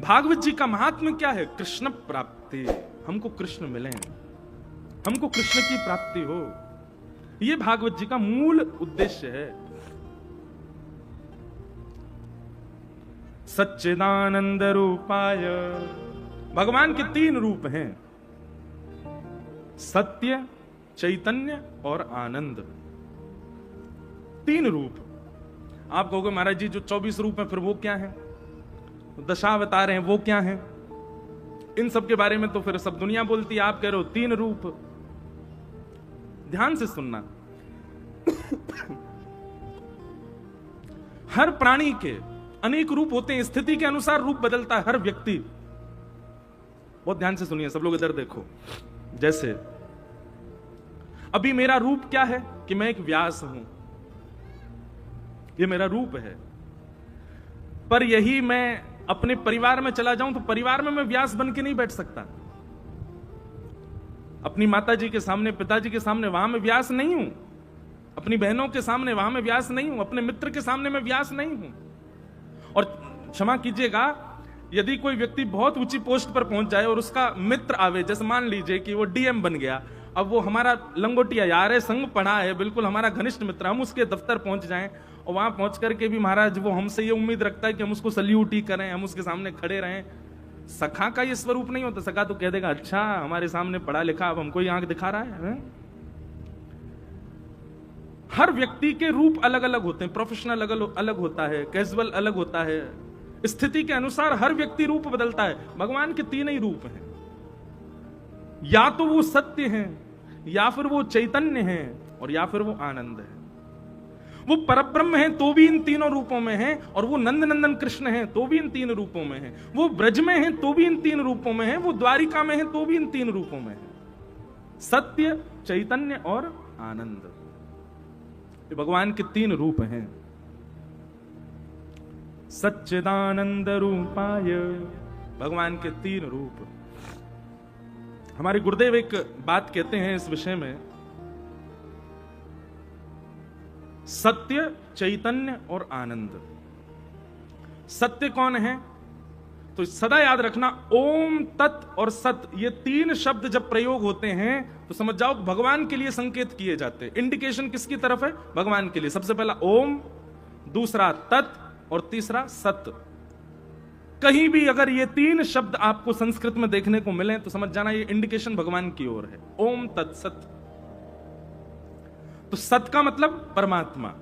भागवत जी का महात्म्य क्या है? कृष्ण प्राप्ति, हमको कृष्ण मिले, हमको कृष्ण की प्राप्ति हो, यह भागवत जी का मूल उद्देश्य है। सच्चिदानंद रूपाय, भगवान के 3 रूप हैं, सत्य, चैतन्य और आनंद। 3 रूप। आप कहोगे महाराज जी जो 24 रूप हैं फिर वो क्या है, दशावतार हैं वो क्या है? इन सब के बारे में तो फिर सब दुनिया बोलती है, आप कह रहे हो 3 रूप। ध्यान से सुनना। हर प्राणी के अनेक रूप होते हैं, स्थिति के अनुसार रूप बदलता है हर व्यक्ति। बहुत ध्यान से सुनिए सब लोग, इधर देखो। जैसे अभी मेरा रूप क्या है कि मैं एक व्यास हूं, ये मेरा रूप है। पर यही मैं अपने परिवार में चला जाऊं तो परिवार में मैं व्यास बन के नहीं बैठ सकता। अपनी माता जी के सामने, पिताजी के सामने वहां मैं व्यास नहीं हूं, अपनी बहनों के सामने वहां मैं व्यास नहीं हूं, अपने मित्र के सामने मैं व्यास नहीं हूं। और क्षमा कीजिएगा, यदि कोई व्यक्ति बहुत ऊंची पोस्ट पर पहुंच जाए और उसका मित्र आवे, जैसे मान लीजिए कि वो डीएम बन गया, अब वो हमारा लंगोटिया यार है, संग पढ़ा है, बिल्कुल हमारा घनिष्ठ मित्र, हम उसके दफ्तर पहुंच जाएं और वहां पहुंच करके भी महाराज वो हमसे ये उम्मीद रखता है कि हम उसको सल्यूट ही करें, हम उसके सामने खड़े रहें। सखा का ये स्वरूप नहीं होता। सखा तो कह देगा अच्छा हमारे सामने पढ़ा लिखा, अब हमको ही आंख दिखा रहा है। हर व्यक्ति के रूप अलग अलग होते हैं, प्रोफेशनल अलग होता है, कैजुअल अलग होता है, स्थिति के अनुसार हर व्यक्ति रूप बदलता है। भगवान के 3 ही रूप हैं, या तो वो सत्य हैं, या फिर वो चैतन्य हैं, और या फिर वो आनंद है। वो परब्रह्म हैं तो भी इन 3 रूपों में हैं, और वो नंद नंदन कृष्ण हैं तो भी इन 3 रूपों में हैं, वो ब्रज में हैं तो भी इन 3 रूपों में हैं, वो द्वारिका में हैं तो भी इन 3 रूपों में हैं, सत्य, चैतन्य और आनंद। ये भगवान के 3 रूप हैं। सच्चिदानंद रूपाय, भगवान के 3 रूप। हमारे गुरुदेव एक बात कहते हैं इस विषय में, सत्य, चैतन्य और आनंद। सत्य कौन है? तो सदा याद रखना, ओम, तत् और सत, ये 3 शब्द जब प्रयोग होते हैं तो समझ जाओ भगवान के लिए संकेत किए जाते हैं। इंडिकेशन किसकी तरफ है? भगवान के लिए। सबसे पहला ओम, दूसरा तत् और तीसरा सत। कहीं भी अगर ये 3 शब्द आपको संस्कृत में देखने को मिले तो समझ जाना ये इंडिकेशन भगवान की ओर है। ओम, तत्, सत। तो सत का मतलब परमात्मा।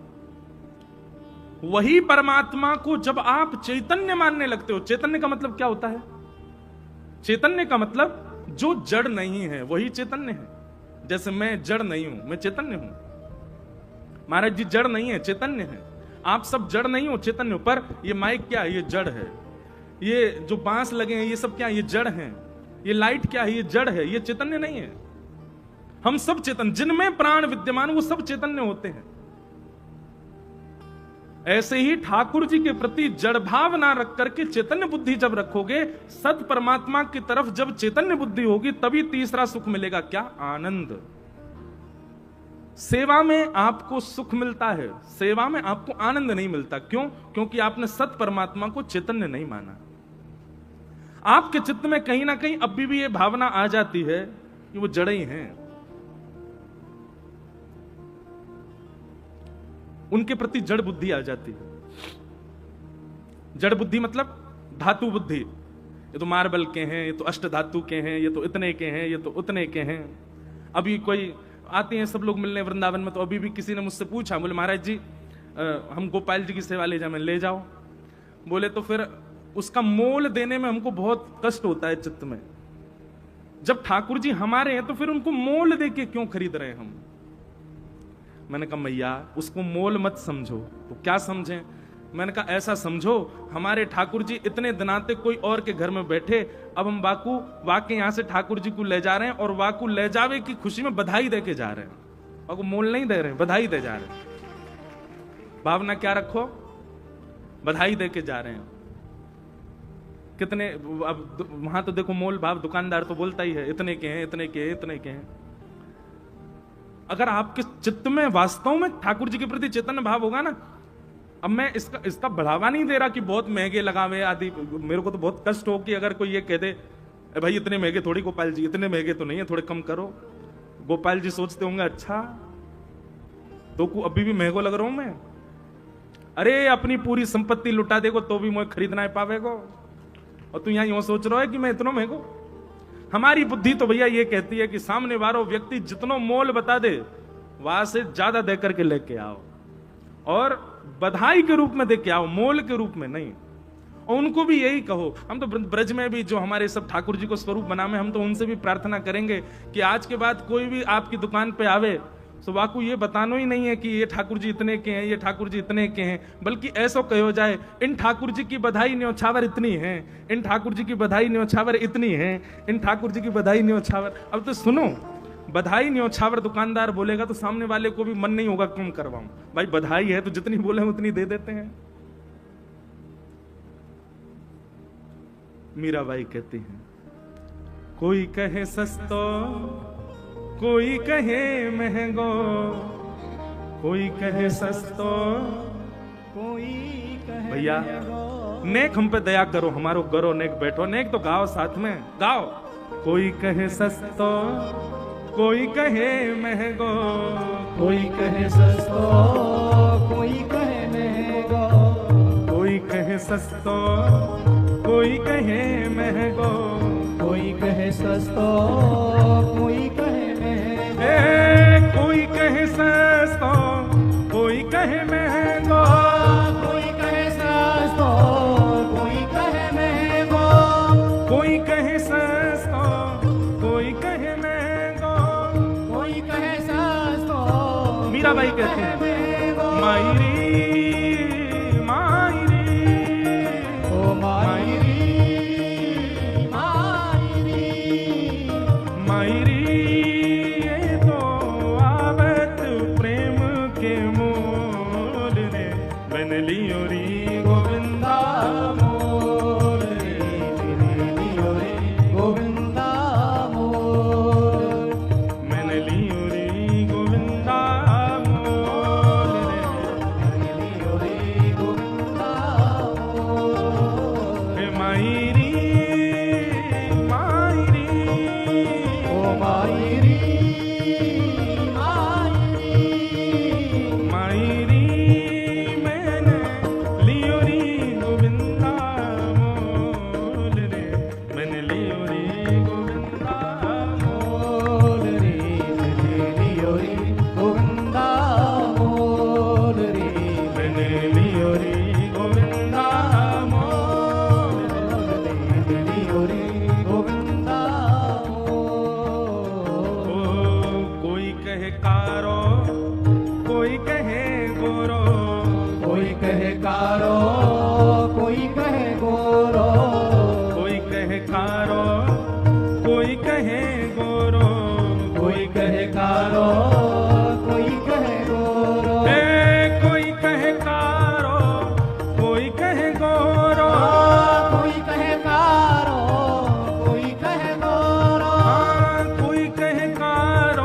वही परमात्मा को जब आप चैतन्य मानने लगते हो, चैतन्य का मतलब क्या होता है? चैतन्य का मतलब जो जड़ नहीं है वही चैतन्य है। जैसे मैं जड़ नहीं हूं, मैं चैतन्य हूं। महाराज जी जड़ नहीं है, चैतन्य है। आप सब जड़ नहीं हो, चैतन्य हो। पर ये माइक क्या है? ये जड़ है। ये जो बांस लगे हैं ये सब क्या है? ये जड़ है। ये लाइट क्या है? ये जड़ है, ये चैतन्य नहीं है। हम सब चेतन, जिनमें प्राण विद्यमान वो सब चैतन्य होते हैं। ऐसे ही ठाकुर जी के प्रति जड़ भाव ना रख करके चैतन्य बुद्धि जब रखोगे, सत परमात्मा की तरफ जब चैतन्य बुद्धि होगी, तभी तीसरा सुख मिलेगा। क्या? आनंद। सेवा में आपको सुख मिलता है, सेवा में आपको आनंद नहीं मिलता। क्यों? क्योंकि आपने सत परमात्मा को चैतन्य नहीं माना। आपके चित्त में कहीं ना कहीं अभी भी ये भावना आ जाती है कि वो जड़ ही हैं, उनके प्रति जड़ बुद्धि आ जाती है। जड़ बुद्धि मतलब धातु बुद्धि। ये तो मार्बल के हैं, ये तो अष्ट धातु के हैं, ये तो इतने के हैं, ये तो उतने के हैं। अभी कोई आते हैं सब लोग मिलने वृंदावन में, तो अभी भी किसी ने मुझसे पूछा, बोले महाराज जी हम गोपाल जी की सेवा ले जाए। मैं ले जाओ। बोले तो फिर उसका मोल देने में हमको बहुत कष्ट होता है चित्त में। जब ठाकुर जी हमारे हैं तो फिर उनको मोल दे के क्यों खरीद रहे हैं हम? मैंने कहा मैया उसको मोल मत समझो। तो क्या समझें? मैंने कहा ऐसा समझो, हमारे ठाकुर जी इतने दिनाते कोई और के घर में बैठे, अब हम वाके यहां से ठाकुर जी को ले जा रहे हैं, और वाकू ले जावे की खुशी में बधाई दे के जा रहे हैं। वाकू मोल नहीं दे रहे हैं, बधाई दे जा रहे हैं। भावना क्या रखो? बधाई दे के जा रहे हैं। कितने, अब वहां तो देखो मोल भाव दुकानदार तो बोलता ही है, इतने के हैं, इतने के हैं, इतने के हैं। अगर आपके चित्त में वास्तव में ठाकुर जी के प्रति चैतन्य भाव होगा ना, अब मैं इसका बढ़ावा नहीं दे रहा कि बहुत महंगे लगावे आदि। मेरे को तो बहुत कष्ट हो कि अगर कोई ये कह दे भाई इतने महंगे थोड़ी गोपाल जी, इतने महंगे तो नहीं है, थोड़े कम करो। गोपाल जी सोचते होंगे अच्छा तो को अभी भी महंगो लग रहा हूं मैं, अरे अपनी पूरी संपत्ति लुटा देगो तो भी मुझे खरीदना है पावेगो, और तू यहां यूं सोच रहा है कि मैं इतना महंगो। हमारी बुद्धि तो भैया ये कहती है कि सामने वाला व्यक्ति जितनो मोल बता दे वहां से ज्यादा दे करके लेके आओ, और बधाई के रूप में दे के आओ, मोल के रूप में नहीं। और उनको भी यही कहो। हम तो ब्रज में भी जो हमारे सब ठाकुर जी को स्वरूप बना में, हम तो उनसे भी प्रार्थना करेंगे कि आज के बाद कोई भी आपकी दुकान पे आवे तो वाकू ये बताना ही नहीं है कि ये ठाकुर जी इतने के हैं, ये ठाकुर जी इतने के हैं, बल्कि ऐसा कहो जाए इन ठाकुर जी की बधाई न्योछावर इतनी है, इन ठाकुर जी की बधाई न्योछावर इतनी है, इन ठाकुर जी की बधाई न्योछावर। अब तो सुनो, बधाई न्योछावर दुकानदार बोलेगा तो सामने वाले को भी मन नहीं होगा कम करवाऊं, भाई बधाई है तो जितनी बोले उतनी दे देते हैं। मीराबाई कहती हैं कोई कहे सस्तो, कोई कहे महंगो, कोई कहे सस्तो, कोई कहे भैया नेक हम पे दया करो, हमारो करो नेक, बैठो नेक तो गाओ, साथ में गाओ। कोई कहे सस्तो, कोई कहे महंगो, कोई कहे सस्तो, कोई कहे महंगो, कोई कहे सस्तो, कोई कहे महंगो, कोई कहे सस्तो, कोई कहे महंगो, कोई कहे सस्तो, कोई कहे महंगो, कोई कहे सस्तो, कोई कहे महंगो, कोई कहे सस्तो, कोई कहे महंगो, कोई कहे सस्तो। मीराबाई कहती है मायरी मायरी, ओ मायरी मायरी, ये तो आवत प्रेम के मोल रे, बन लियो री गोविंदा मोल रे, मैंने लियो रे गोविंदा मोल, मैंने लियो री गोविंदा मोल रे, मैंने लियो रे गोविंदा मोल। हे मायरी मायरी, ओ मायरी मायरी, मायरी मैंने लियो री गोविंदा मोल रे, मैंने लियो री गोविंदा मोल रे, मैंने लियो रे गोविंदा मोल रे, मैंने लियो री गोविंदा मोल रे। मैंने लियो रे गोविंदा मोल। ओ कोई कहे कारो, कोई कहे गोरो, कोई कहे कारो, कोई कहे गोरो, कोई कहे कारो, कोई कहे गोरो, कोई कहे कारो, कोई कहे गोरो, कोई कहे कारो, कोई कहे गोरो, कोई कहे कारो, कोई कहे गोरो, कोई कहे कारो,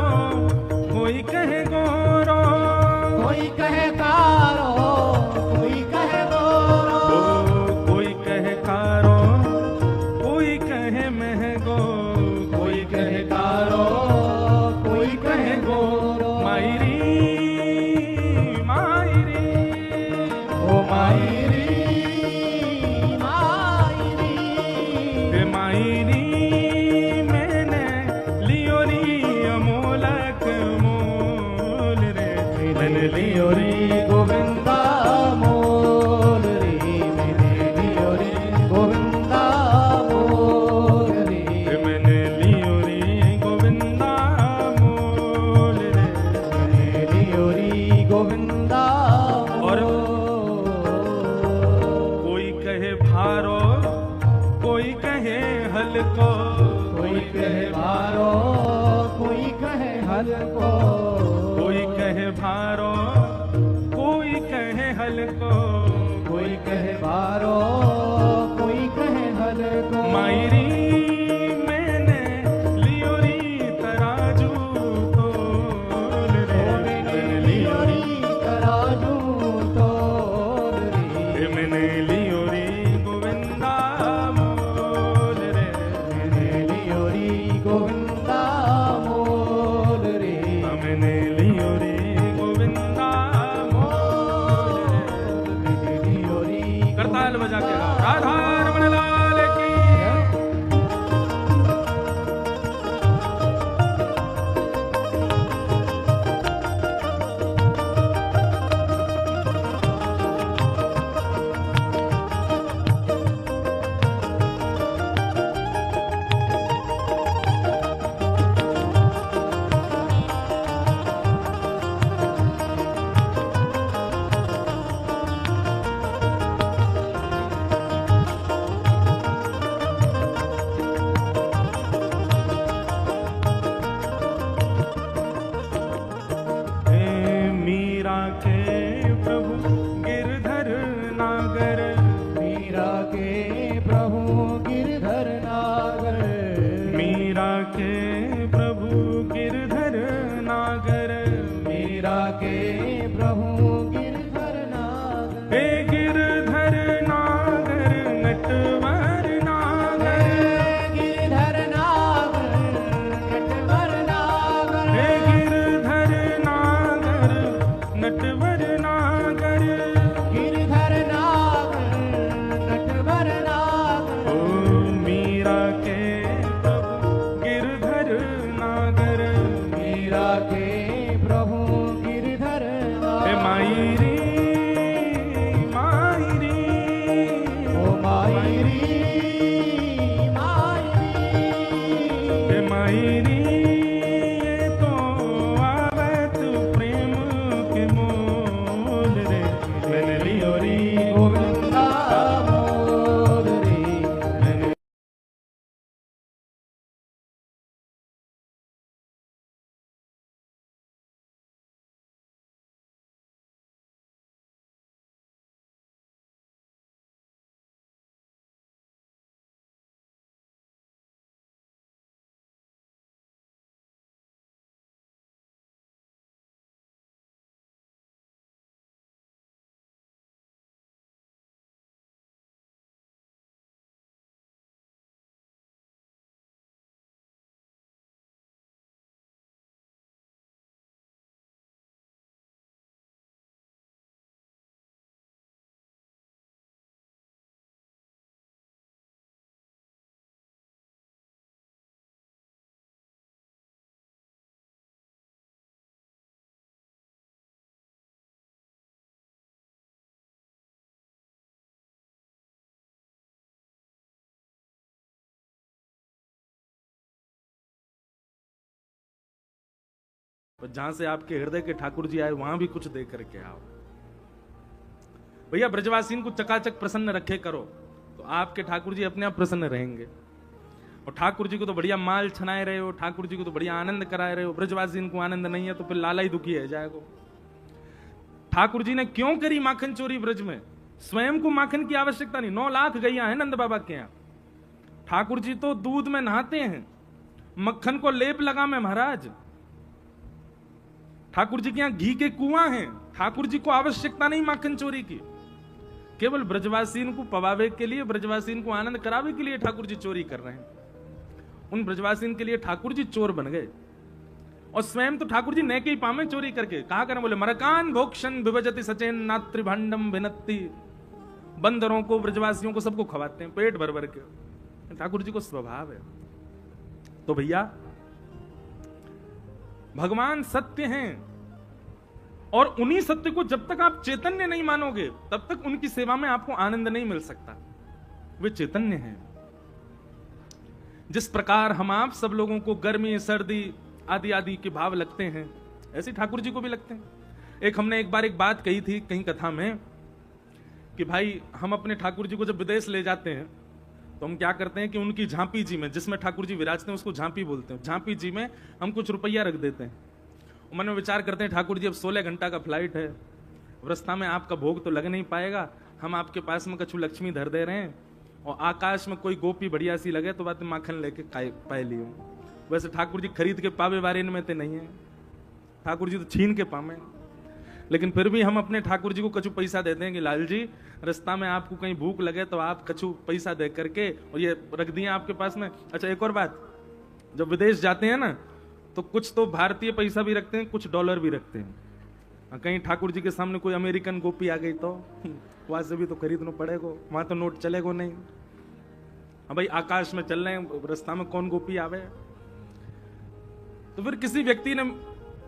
कोई कहे गोरो, कोई कहे कारो, कोई कहे गोरो, कोई कहे कारो, कोई कहे महंगो, कोई कहे कारो, कोई कहे गोरो, मायरी मायरी, ओ मायरी मायरी, हे मायरी मैंने लियो री अमोलक मोल रे, मैंने लियो री गोविंदा मोल रे, मैंने लियो रे गोविंदा मोल रे, मैंने लियो री गोविंदा मोल रे। मैंने लियो रे गोविंदा और मोल। कोई कहे भारो, कोई कहे हल्को, कोई कहे भारो, कोई कहे हल्को, कोई कहे भारो, कोई कहे हल्को, कोई कहे भारो, कोई कहे हल्को, मायरी मैंने लियो री तराजू तोल रे, मैंने लियो री तराजू तोल नटवर नागर, गिरधर नागर, नटवर नागर, हे गिरधर नागर, नटवर नागर, गिरधर नागर, नटवर नागर। ओ मीरा के प्रभु गिरधर नागर, मीरा के प्रभु गिरधर हे नागर। मायरी मायरी, ओ मायरी हे मायरी, ये तो आवत प्रेम के मोल रे, मैंने लियो री गोविंदा मोर रे। तो जहां से आपके हृदय के ठाकुर जी आए वहां भी कुछ दे करके आओ भैया। ब्रजवासीन को चकाचक प्रसन्न रखे करो तो आपके ठाकुर जी अपने आप प्रसन्न रहेंगे। और ठाकुर जी को तो बढ़िया माल छनाए रहे हो, ठाकुर जी को तो बढ़िया आनंद कराए रहे हो, ब्रजवासीन को आनंद नहीं है तो फिर लाला ही दुखी है जाएगा। ठाकुर जी ने क्यों करी माखन चोरी ब्रज में? स्वयं को माखन की आवश्यकता नहीं। 9 लाख गैया है नंद बाबा के यहां। ठाकुर जी तो दूध में नहाते हैं, मक्खन को लेप लगा में महाराज। ठाकुर जी के यहां घी के कुआं हैं। ठाकुर जी को आवश्यकता नहीं माखन चोरी की। केवल ब्रजवासीन को पवावे के लिए, ब्रजवासीन को आनंद करावे के लिए ठाकुर जी चोरी कर रहे हैं। उन ब्रजवासीन के लिए ठाकुर जी चोर बन गए। और स्वयं तो ठाकुर जी नेके ही पामे चोरी करके। कहा करें बोले मरकान भोक्षण विभजति सचेन नात्रिभांडम भिनत्ति। बंदरों को, ब्रजवासियों को, सबको खवाते हैं पेट भर भर के। ठाकुर जी को स्वभाव है। तो भैया भगवान सत्य हैं और उन्हीं सत्य को जब तक आप चैतन्य नहीं मानोगे तब तक उनकी सेवा में आपको आनंद नहीं मिल सकता। वे चैतन्य हैं। जिस प्रकार हम आप सब लोगों को गर्मी, सर्दी आदि आदि के भाव लगते हैं, ऐसे ठाकुर जी को भी लगते हैं। हमने एक बार एक बात कही थी कहीं कथा में कि भाई हम अपने ठाकुर जी को जब विदेश ले जाते हैं तो हम क्या करते हैं कि उनकी झांपी जी में, जिसमें ठाकुर जी विराजते हैं उसको झांपी बोलते हैं, झांपी जी में हम कुछ रुपया रख देते हैं। मन में विचार करते हैं ठाकुर जी अब 16 घंटा का फ्लाइट है, रास्ता में आपका भोग तो लग नहीं पाएगा, हम आपके पास में कछु लक्ष्मी धर दे रहे हैं और आकाश में कोई गोपी बढ़िया सी लगे तो बात माखन लेके पाए लियो। वैसे ठाकुर जी खरीद के पावे वारे में तो नहीं है, ठाकुर जी तो छीन के पावे। लेकिन फिर भी हम अपने ठाकुर जी को कछु पैसा देते हैं कि लाल जी रास्ता में आपको कहीं भूख लगे तो आप कछु पैसा दे करके और ये रख दिए आपके पास में। अच्छा एक और बात, जब विदेश जाते हैं ना तो कुछ तो भारतीय पैसा भी रखते हैं, कुछ डॉलर भी रखते हैं। कहीं ठाकुर जी के सामने कोई अमेरिकन गोपी आ गई तो वहां से भी तो खरीदना पड़ेगा, वहां तो नोट चलेगा नहीं। हाँ भाई आकाश में चल रहे हैं, रास्ता में कौन गोपी आवे। तो फिर किसी व्यक्ति ने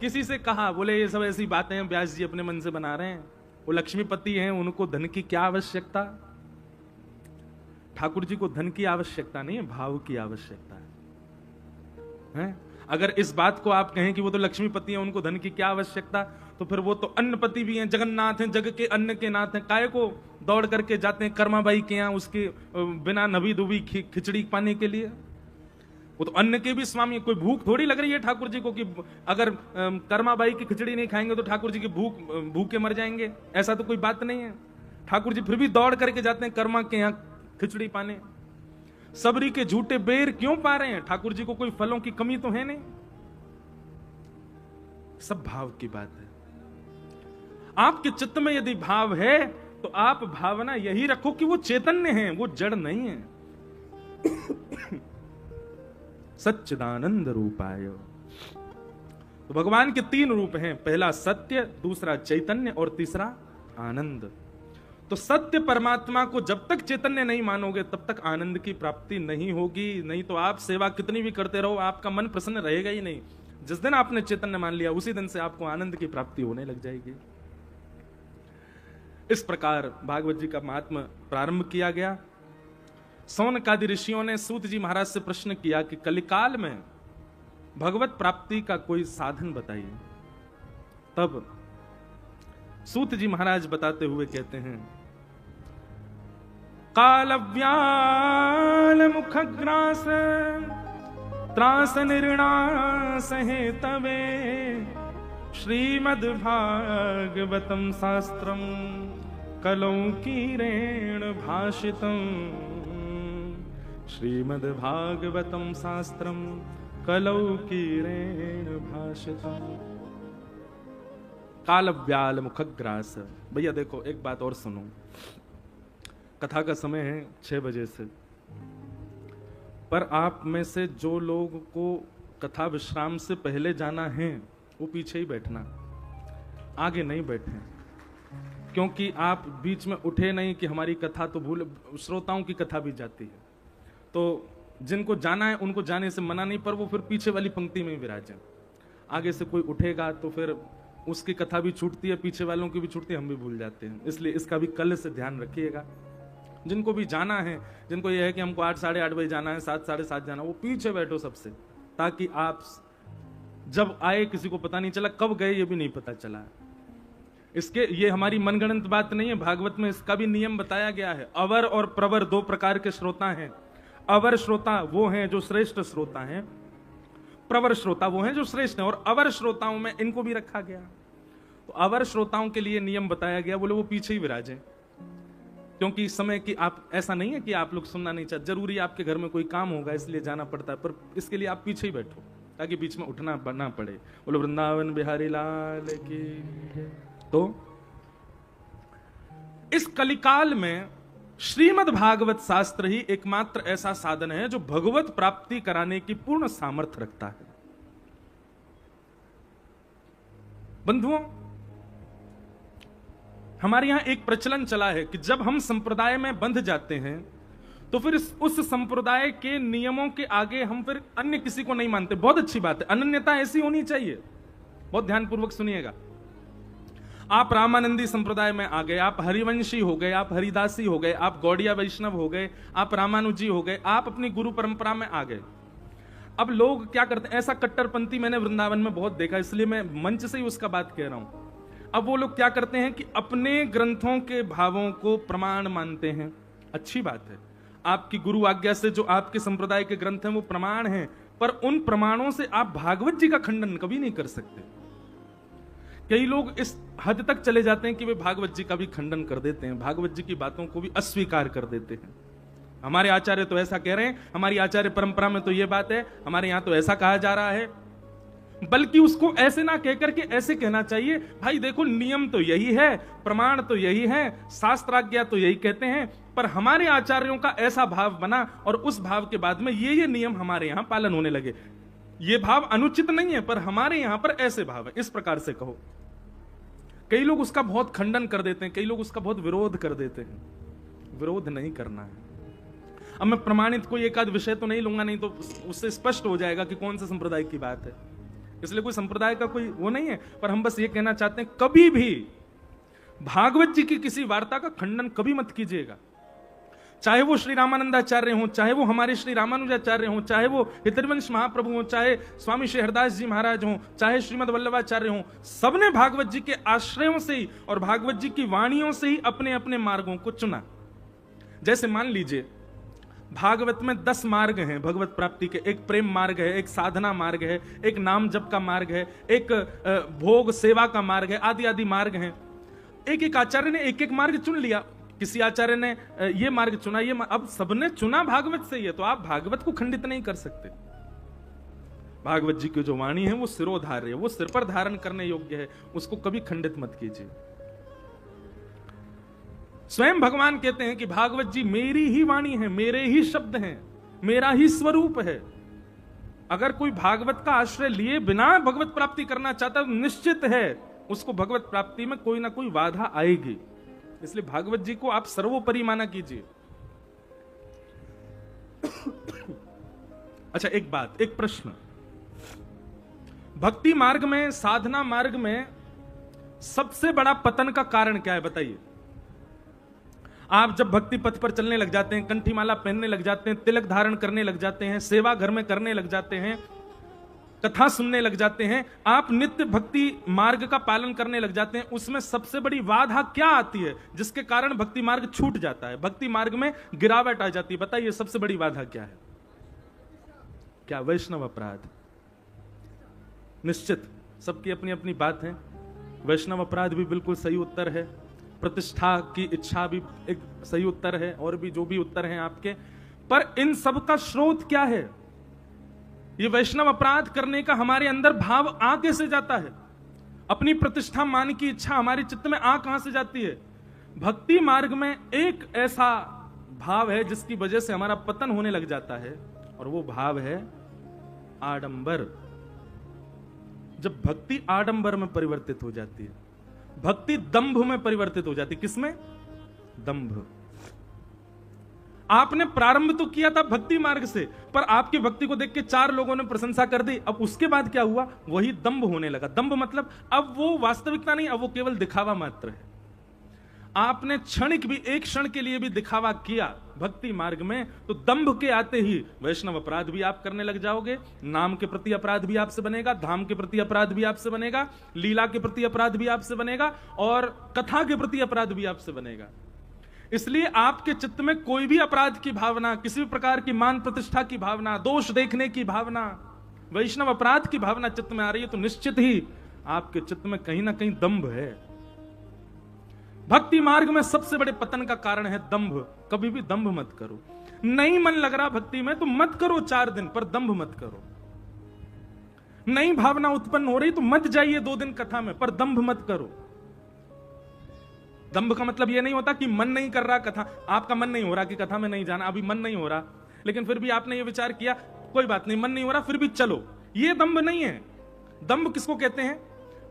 किसी से कहा, बोले ये सब ऐसी बातें हैं व्यास जी अपने मन से बना रहे हैं, वो लक्ष्मीपति हैं, उनको धन की क्या आवश्यकता। ठाकुर जी को धन की आवश्यकता नहीं है, भाव की आवश्यकता है। अगर इस बात को आप कहें कि वो तो लक्ष्मीपति हैं, उनको धन की क्या आवश्यकता, तो फिर वो तो अन्नपति भी हैं, जगन्नाथ हैं, जग के अन्न के नाथ हैं। काहे को दौड़ करके जाते हैं कर्माबाई के यहाँ उसके बिना नबी दुबी खिचड़ी पाने के लिए। वो तो अन्न के भी स्वामी। कोई भूख थोड़ी लग रही है ठाकुर जी को कि अगर कर्माबाई की खिचड़ी नहीं खाएंगे तो ठाकुर जी की भूखे मर जाएंगे, ऐसा तो कोई बात नहीं है। ठाकुर जी फिर भी दौड़ करके जाते हैं कर्मा के यहाँ खिचड़ी पाने। सबरी के झूठे बेर क्यों पा रहे हैं? ठाकुर जी को कोई फलों की कमी तो है नहीं। सब भाव की बात है। आपके चित्त में यदि भाव है तो आप भावना यही रखो कि वो चैतन्य हैं, वो जड़ नहीं है। सच्चिदानंद रूपाय। तो भगवान के 3 रूप हैं, पहला सत्य, दूसरा चैतन्य और तीसरा आनंद। तो सत्य परमात्मा को जब तक चैतन्य नहीं मानोगे तब तक आनंद की प्राप्ति नहीं होगी। नहीं तो आप सेवा कितनी भी करते रहो, आपका मन प्रसन्न रहेगा ही नहीं। जिस दिन आपने चैतन्य मान लिया उसी दिन से आपको आनंद की प्राप्ति होने लग जाएगी। इस प्रकार भागवत जी का महात्म्य प्रारंभ किया गया। सौनकादि ऋषियों ने सूत जी महाराज से प्रश्न किया कि कलिकाल में भगवत प्राप्ति का कोई साधन बताइए। तब सूत जी महाराज बताते हुए कहते हैं, कालव्याल मुखग्रास त्रास निर्णास हे तवे श्रीमद् भागवतम शास्त्रम कलौकीरेण भाषितम। श्रीमद् भागवतम शास्त्रम कलौकीरेण भाषितम। कालव्याल मुखग्रास। भैया देखो एक बात और सुनो, कथा का समय है 6 बजे से, पर आप में से जो लोग को कथा विश्राम से पहले जाना है वो पीछे ही बैठना, आगे नहीं बैठे, क्योंकि आप बीच में उठे नहीं कि हमारी कथा तो भूल, श्रोताओं की कथा भी जाती है। तो जिनको जाना है उनको जाने से मना नहीं, पर वो फिर पीछे वाली पंक्ति में ही विराजें। आगे से कोई उठेगा तो फिर उसकी कथा भी छूटती है, पीछे वालों की भी छूटती है, हम भी भूल जाते हैं। इसलिए इसका भी कल से ध्यान रखिएगा। जिनको भी जाना है, जिनको ये है कि हमको 8 साढ़े 8 बजे जाना है, 7 साढ़े 7 जाना, वो पीछे बैठो सबसे, ताकि आप जब आए किसी को पता नहीं चला, कब गए ये भी नहीं पता चला। इसके ये हमारी मनगढ़ंत बात नहीं है, भागवत में इसका भी नियम बताया गया है। अवर और प्रवर 2 प्रकार के श्रोता हैं। अवर श्रोता वो हैं जो श्रेष्ठ श्रोता हैं, प्रवर श्रोता वो हैं जो श्रेष्ठ हैं, और अवर श्रोताओं में इनको भी रखा गया। तो अवर श्रोताओं के लिए नियम बताया गया, बोले वो पीछे ही विराजें, क्योंकि समय की आप ऐसा नहीं है कि आप लोग सुनना नहीं चाहते, जरूरी आपके घर में कोई काम होगा इसलिए जाना पड़ता है, पर इसके लिए आप पीछे ही बैठो ताकि बीच में उठना ना पड़े। बोलो वृंदावन बिहारी लाल की। तो इस कलिकाल में श्रीमद् भागवत शास्त्र ही एकमात्र ऐसा साधन है जो भगवत प्राप्ति कराने की पूर्ण सामर्थ्य रखता है। बंधुओं, हमारे यहां एक प्रचलन चला है कि जब हम संप्रदाय में बंध जाते हैं तो फिर उस संप्रदाय के नियमों के आगे हम फिर अन्य किसी को नहीं मानते। बहुत अच्छी बात है, अनन्यता ऐसी होनी चाहिए। बहुत ध्यानपूर्वक सुनिएगा। आप रामानंदी संप्रदाय में आ गए, आप हरिवंशी हो गए, आप हरिदासी हो गए, आप गौड़िया वैष्णव हो गए, आप रामानुजी हो गए, आप अपनी गुरु परंपरा में आ गए। अब लोग क्या करते हैं, ऐसा कट्टरपंथी मैंने वृंदावन में बहुत देखा, इसलिए मैं मंच से ही उसका बात कह रहा हूं। अब वो लोग क्या करते हैं कि अपने ग्रंथों के भावों को प्रमाण मानते हैं। अच्छी बात है, आपकी गुरु आज्ञा से जो आपके संप्रदाय के ग्रंथ हैं वो प्रमाण हैं, पर उन प्रमाणों से आप भागवत जी का खंडन कभी नहीं कर सकते। कई लोग इस हद तक चले जाते हैं कि वे भागवत जी का भी खंडन कर देते हैं, भागवत जी की बातों को भी अस्वीकार कर देते हैं। हमारे आचार्य तो ऐसा कह रहे हैं, हमारी आचार्य परंपरा में तो ये बात है, हमारे यहां तो ऐसा कहा जा रहा है। बल्कि उसको ऐसे ना कहकर के ऐसे कहना चाहिए, भाई देखो नियम तो यही है, प्रमाण तो यही है, शास्त्राज्ञा तो यही कहते हैं, पर हमारे आचार्यों का ऐसा भाव बना और उस भाव के बाद में ये नियम हमारे यहां पालन होने लगे। ये भाव अनुचित नहीं है, पर हमारे यहां पर ऐसे भाव है, इस प्रकार से कहो। कई लोग उसका बहुत खंडन कर देते हैं, कई लोग उसका बहुत विरोध कर देते हैं। विरोध नहीं करना है। अब मैं प्रमाणित कोई एक आध विषय तो नहीं लूंगा, नहीं तो उससे स्पष्ट हो जाएगा कि कौन से संप्रदाय की बात है। इसलिए कोई संप्रदाय का कोई वो नहीं है, पर हम बस ये कहना चाहते हैं, कभी भी भागवत जी की किसी वार्ता का खंडन कभी मत कीजिएगा। चाहे वो श्री रामानंदाचार्य हो, चाहे वो हमारे श्री रामानुजाचार्य हो, चाहे वो हितरवंश महाप्रभु हो, चाहे स्वामी श्री हरदास जी महाराज हो, चाहे श्रीमद वल्लभाचार्य हो, सबने भागवत जी के आश्रयों से ही और भागवत जी की वाणियों से ही अपने अपने मार्गों को चुना। जैसे मान लीजिए भागवत में 10 मार्ग हैं भगवत प्राप्ति के। एक प्रेम मार्ग है, एक साधना मार्ग है, एक नाम जप का मार्ग है, एक भोग सेवा का मार्ग है, आदि आदि मार्ग हैं। एक एक आचार्य ने एक एक मार्ग चुन लिया। किसी आचार्य ने ये मार्ग चुना, अब सबने चुना भागवत से ही है, तो आप भागवत को खंडित नहीं कर सकते। भागवत जी की जो वाणी है वो सिरोधार्य है, वो सिर पर धारण करने योग्य है, उसको कभी खंडित मत कीजिए। स्वयं भगवान कहते हैं कि भागवत जी मेरी ही वाणी है, मेरे ही शब्द हैं, मेरा ही स्वरूप है। अगर कोई भागवत का आश्रय लिए बिना भगवत प्राप्ति करना चाहता है, निश्चित है उसको भगवत प्राप्ति में कोई ना कोई बाधा आएगी। इसलिए भागवत जी को आप सर्वोपरि माना कीजिए। अच्छा, एक बात, एक प्रश्न, भक्ति मार्ग में, साधना मार्ग में सबसे बड़ा पतन का कारण क्या है बताइए? आप जब भक्ति पथ पर चलने लग जाते हैं, कंठी माला पहनने लग जाते हैं, तिलक धारण करने लग जाते हैं, सेवा घर में करने लग जाते हैं, कथा सुनने लग जाते हैं, आप नित्य भक्ति मार्ग का पालन करने लग जाते हैं, उसमें सबसे बड़ी बाधा क्या आती है जिसके कारण भक्ति मार्ग छूट जाता है, भक्ति मार्ग में गिरावट आ जाती है? बताइए सबसे बड़ी बाधा क्या है? क्या? वैष्णव अपराध। निश्चित सबकी अपनी अपनी बात है। वैष्णव अपराध भी बिल्कुल सही उत्तर है, प्रतिष्ठा की इच्छा भी एक सही उत्तर है, और भी जो भी उत्तर हैं आपके, पर इन सब का स्रोत क्या है? ये वैष्णव अपराध करने का हमारे अंदर भाव आ कैसे जाता है? अपनी प्रतिष्ठा मान की इच्छा हमारे चित्त में आ कहां से जाती है? भक्ति मार्ग में एक ऐसा भाव है जिसकी वजह से हमारा पतन होने लग जाता है, और वो भाव है आडंबर। जब भक्ति आडंबर में परिवर्तित हो जाती है, भक्ति दंभ में परिवर्तित हो जाती है। किसमें? दंभ। आपने प्रारंभ तो किया था भक्ति मार्ग से, पर आपकी भक्ति को देख के 4 लोगों ने प्रशंसा कर दी, अब उसके बाद क्या हुआ? वही दंभ होने लगा। दंभ मतलब अब वो वास्तविकता नहीं, अब वो केवल दिखावा मात्र है। आपने क्षणिक भी, एक क्षण के लिए भी दिखावा किया भक्ति मार्ग में, तो दंभ के आते ही वैष्णव अपराध भी आप करने लग जाओगे, नाम के प्रति अपराध भी आपसे बनेगा, धाम के प्रति अपराध भी आपसे बनेगा, लीला के प्रति अपराध भी आपसे बनेगा, और कथा के प्रति अपराध भी आपसे बनेगा। इसलिए आपके चित्त में कोई भी अपराध की भावना, किसी भी प्रकार की मान प्रतिष्ठा की भावना, दोष देखने की भावना, वैष्णव अपराध की भावना चित्त में आ रही है, तो निश्चित ही आपके चित्त में कहीं ना कहीं दंभ है। भक्ति मार्ग में सबसे बड़े पतन का कारण है दंभ। कभी भी दंभ मत करो। नहीं मन लग रहा भक्ति में तो मत करो 4 दिन, पर दंभ मत करो। नई भावना उत्पन्न हो रही तो मत जाइए 2 दिन कथा में, पर दंभ मत करो। दंभ का मतलब यह नहीं होता कि मन नहीं कर रहा कथा, आपका मन नहीं हो रहा कि कथा में नहीं जाना, अभी मन नहीं हो रहा, लेकिन फिर भी आपने ये विचार किया कोई बात नहीं, मन नहीं हो रहा फिर भी चलो, ये दंभ नहीं है। दंभ किसको कहते हैं?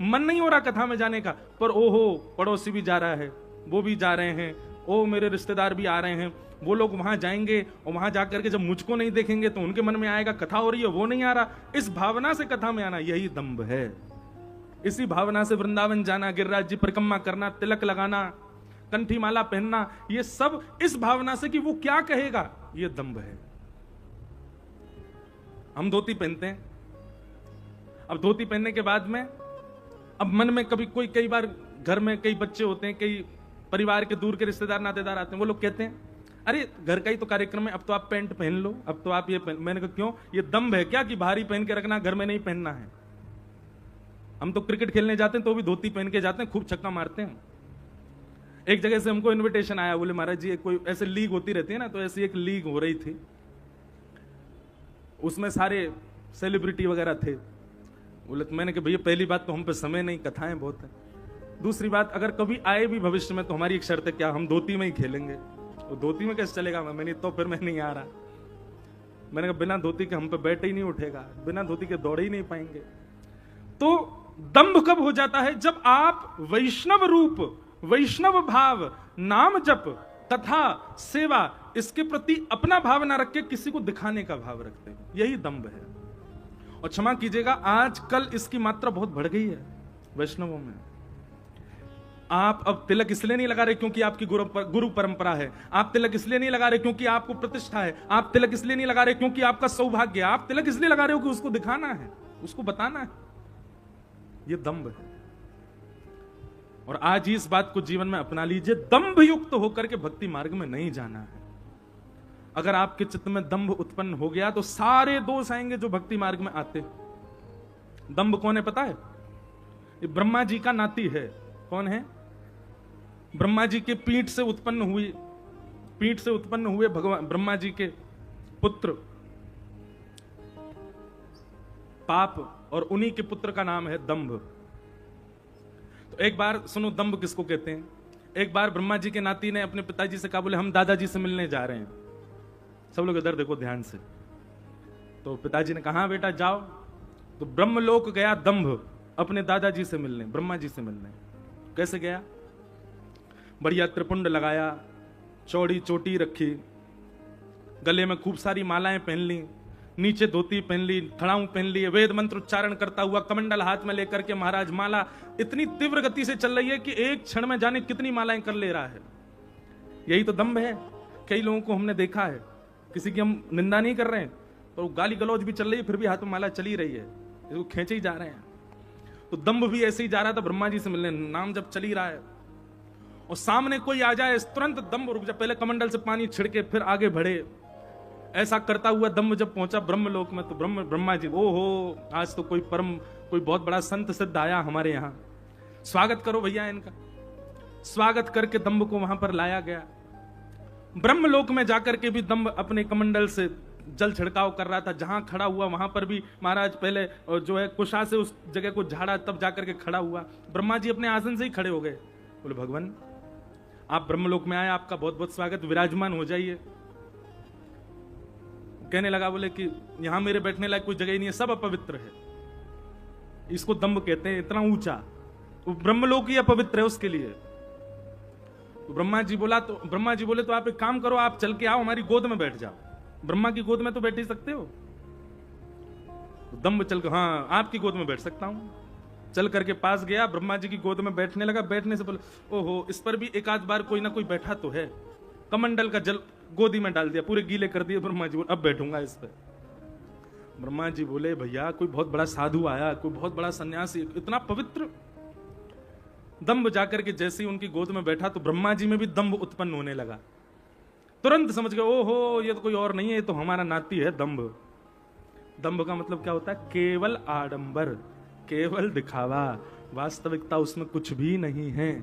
मन नहीं हो रहा कथा में जाने का, पर ओहो पड़ोसी भी जा रहा है, वो भी जा रहे हैं, ओ मेरे रिश्तेदार भी आ रहे हैं, वो लोग वहां जाएंगे, और वहां जाकर के जब मुझको नहीं देखेंगे तो उनके मन में आएगा कथा हो रही है, वो नहीं आ रहा। इस भावना से कथा में आना, यही दंभ है। इसी भावना से वृंदावन जाना, गिरिराज जी परिक्रमा करना, तिलक लगाना, कंठी माला पहनना, ये सब इस भावना से कि वो क्या कहेगा, ये दंभ है। हम धोती पहनते हैं, अब धोती पहनने के बाद में अब मन में कई बार घर में कई बच्चे होते हैं, कई परिवार के दूर के रिश्तेदार नातेदार आते हैं, वो लोग कहते हैं अरे घर का ही तो कार्यक्रम है, अब तो आप पैंट पहन लो, अब तो आप ये पहन। मैंने कहा क्यों? ये दंभ है क्या कि भारी पहन के रखना, घर में नहीं पहनना है? हम तो क्रिकेट खेलने जाते हैं तो भी धोती पहन के जाते हैं, खूब छक्का मारते हैं। एक जगह से हमको इनविटेशन आया, बोले महाराज जी कोई ऐसे लीग होती रहती है ना, तो ऐसी एक लीग हो रही थी, उसमें सारे सेलिब्रिटी वगैरह थे। बोले तो मैंने कहा भैया पहली बात तो हम पे समय नहीं, कथाएं बहुत है, दूसरी बात अगर कभी आए भी भविष्य में तो हमारी एक शर्त है, क्या हम धोती में ही खेलेंगे? वो धोती में कैसे चलेगा? मैंने तो फिर मैं नहीं आ रहा। मैंने कहा बिना धोती के हम पे बैठ ही नहीं उठेगा, बिना धोती के दौड़ ही नहीं पाएंगे। तो दंभ कब हो जाता है? जब आप वैष्णव रूप, वैष्णव भाव, नाम जप, कथा, सेवा, इसके प्रति अपना भाव ना रख के किसी को दिखाने का भाव रखते हैं, यही दंभ है। और क्षमा कीजिएगा आजकल इसकी मात्रा बहुत बढ़ गई है वैष्णवों में। आप अब तिलक इसलिए नहीं लगा रहे क्योंकि आपकी गुरु परंपरा है, आप तिलक इसलिए नहीं लगा रहे क्योंकि आपको प्रतिष्ठा है, आप तिलक इसलिए नहीं लगा रहे क्योंकि आपका सौभाग्य है, आप तिलक इसलिए लगा रहे हो कि उसको दिखाना है, उसको बताना है। यह दंभ है। और आज ही इस बात को जीवन में अपना लीजिए, दंभ युक्त होकर के भक्ति मार्ग में नहीं जाना है। अगर आपके चित्त में दंभ उत्पन्न हो गया तो सारे दोष आएंगे जो भक्ति मार्ग में आते। दंभ कौन है पता है? ये ब्रह्मा जी का नाती है। कौन है? ब्रह्मा जी के पीठ से उत्पन्न हुए भगवान ब्रह्मा जी के पुत्र पाप, और उन्हीं के पुत्र का नाम है दंभ। तो एक बार सुनो दंभ किसको कहते हैं। एक बार ब्रह्मा जी के नाती ने अपने पिताजी से कहा, बोले हम दादाजी से मिलने जा रहे हैं। सब लोग इधर देखो ध्यान से। तो पिताजी ने कहा, बेटा जाओ। तो ब्रह्मलोक गया दंभ अपने दादाजी से मिलने, ब्रह्मा जी से मिलने। कैसे गया? बढ़िया त्रिपुंड लगाया, चौड़ी चोटी रखी, गले में खूब सारी मालाएं पहन ली, नीचे धोती पहन ली, खड़ाऊ पहन लिए, वेद मंत्र उच्चारण करता हुआ कमंडल हाथ में लेकर के महाराज माला इतनी तीव्र गति से चल रही है कि एक क्षण में जाने कितनी मालाएं कर ले रहा है। यही तो दम्भ है। कई लोगों को हमने देखा है, किसी की हम निंदा नहीं कर रहे हैं, तो गाली गलौज भी चल रही है, फिर भी हाथ में माला चली रही है, इसको खींचे ही जा रहे हैं। तो दम्भ भी ऐसे ही जा रहा था ब्रह्मा जी से मिलने, नाम जब चल ही रहा है और सामने कोई आ जाए, तुरंत दम्भ रुक जाए, पहले कमंडल से पानी छिड़के फिर आगे बढ़े। ऐसा करता हुआ दम्भ जब पहुंचा ब्रह्मलोक में, तो ब्रह्मा जी, ओहो आज तो कोई बहुत बड़ा संत सिद्ध आया हमारे यहाँ, स्वागत करो भैया इनका। स्वागत करके दम्भ को वहां पर लाया गया। ब्रह्मलोक में जाकर के भी दम्भ अपने कमंडल से जल छिड़काव कर रहा था। जहां खड़ा हुआ वहां पर भी महाराज पहले जो है कुशा से उस जगह को झाड़ा, तब जाकर के खड़ा हुआ। ब्रह्मा जी अपने आसन से ही खड़े हो गए, बोले भगवान आप ब्रह्मलोक में आए, आपका बहुत बहुत स्वागत, विराजमान हो जाइए। कहने लगा, बोले कि यहां मेरे बैठने लायक कोई जगह ही नहीं है, सब अपवित्र है। इसको दम्भ कहते हैं, इतना ऊंचा। वो ब्रह्मलोक ही अपवित्र है उसके लिए। तो ब्रह्मा जी बोले तो आप एक काम करो, आप चल के आओ हमारी गोद में बैठ जाओ। ब्रह्मा की गोद में तो बैठ ही सकते हो। तो दम्भ चल के, हाँ आपकी गोद में बैठ सकता हूं। चल करके पास गया, ब्रह्मा जी की गोद में बैठने लगा। बैठने से बोले, ओहो इस पर भी एक आध बार कोई ना कोई बैठा तो है। कमंडल का जल गोदी में डाल दिया, पूरे गीले कर दिए। ब्रह्मा जी बोले अब बैठूंगा इस पर। ब्रह्मा जी बोले, भैया कोई बहुत बड़ा साधु आया, कोई बहुत बड़ा सन्यासी, इतना पवित्र। दम्भ जाकर के जैसे ही उनकी गोद में बैठा तो ब्रह्मा जी में भी दम्भ उत्पन्न होने लगा। तुरंत समझ गए, ओहो ये तो कोई और नहीं है, ये तो हमारा नाती है दम्भ। दम्भ का मतलब क्या होता है? केवल आडंबर, केवल दिखावा, वास्तविकता उसमें कुछ भी नहीं है।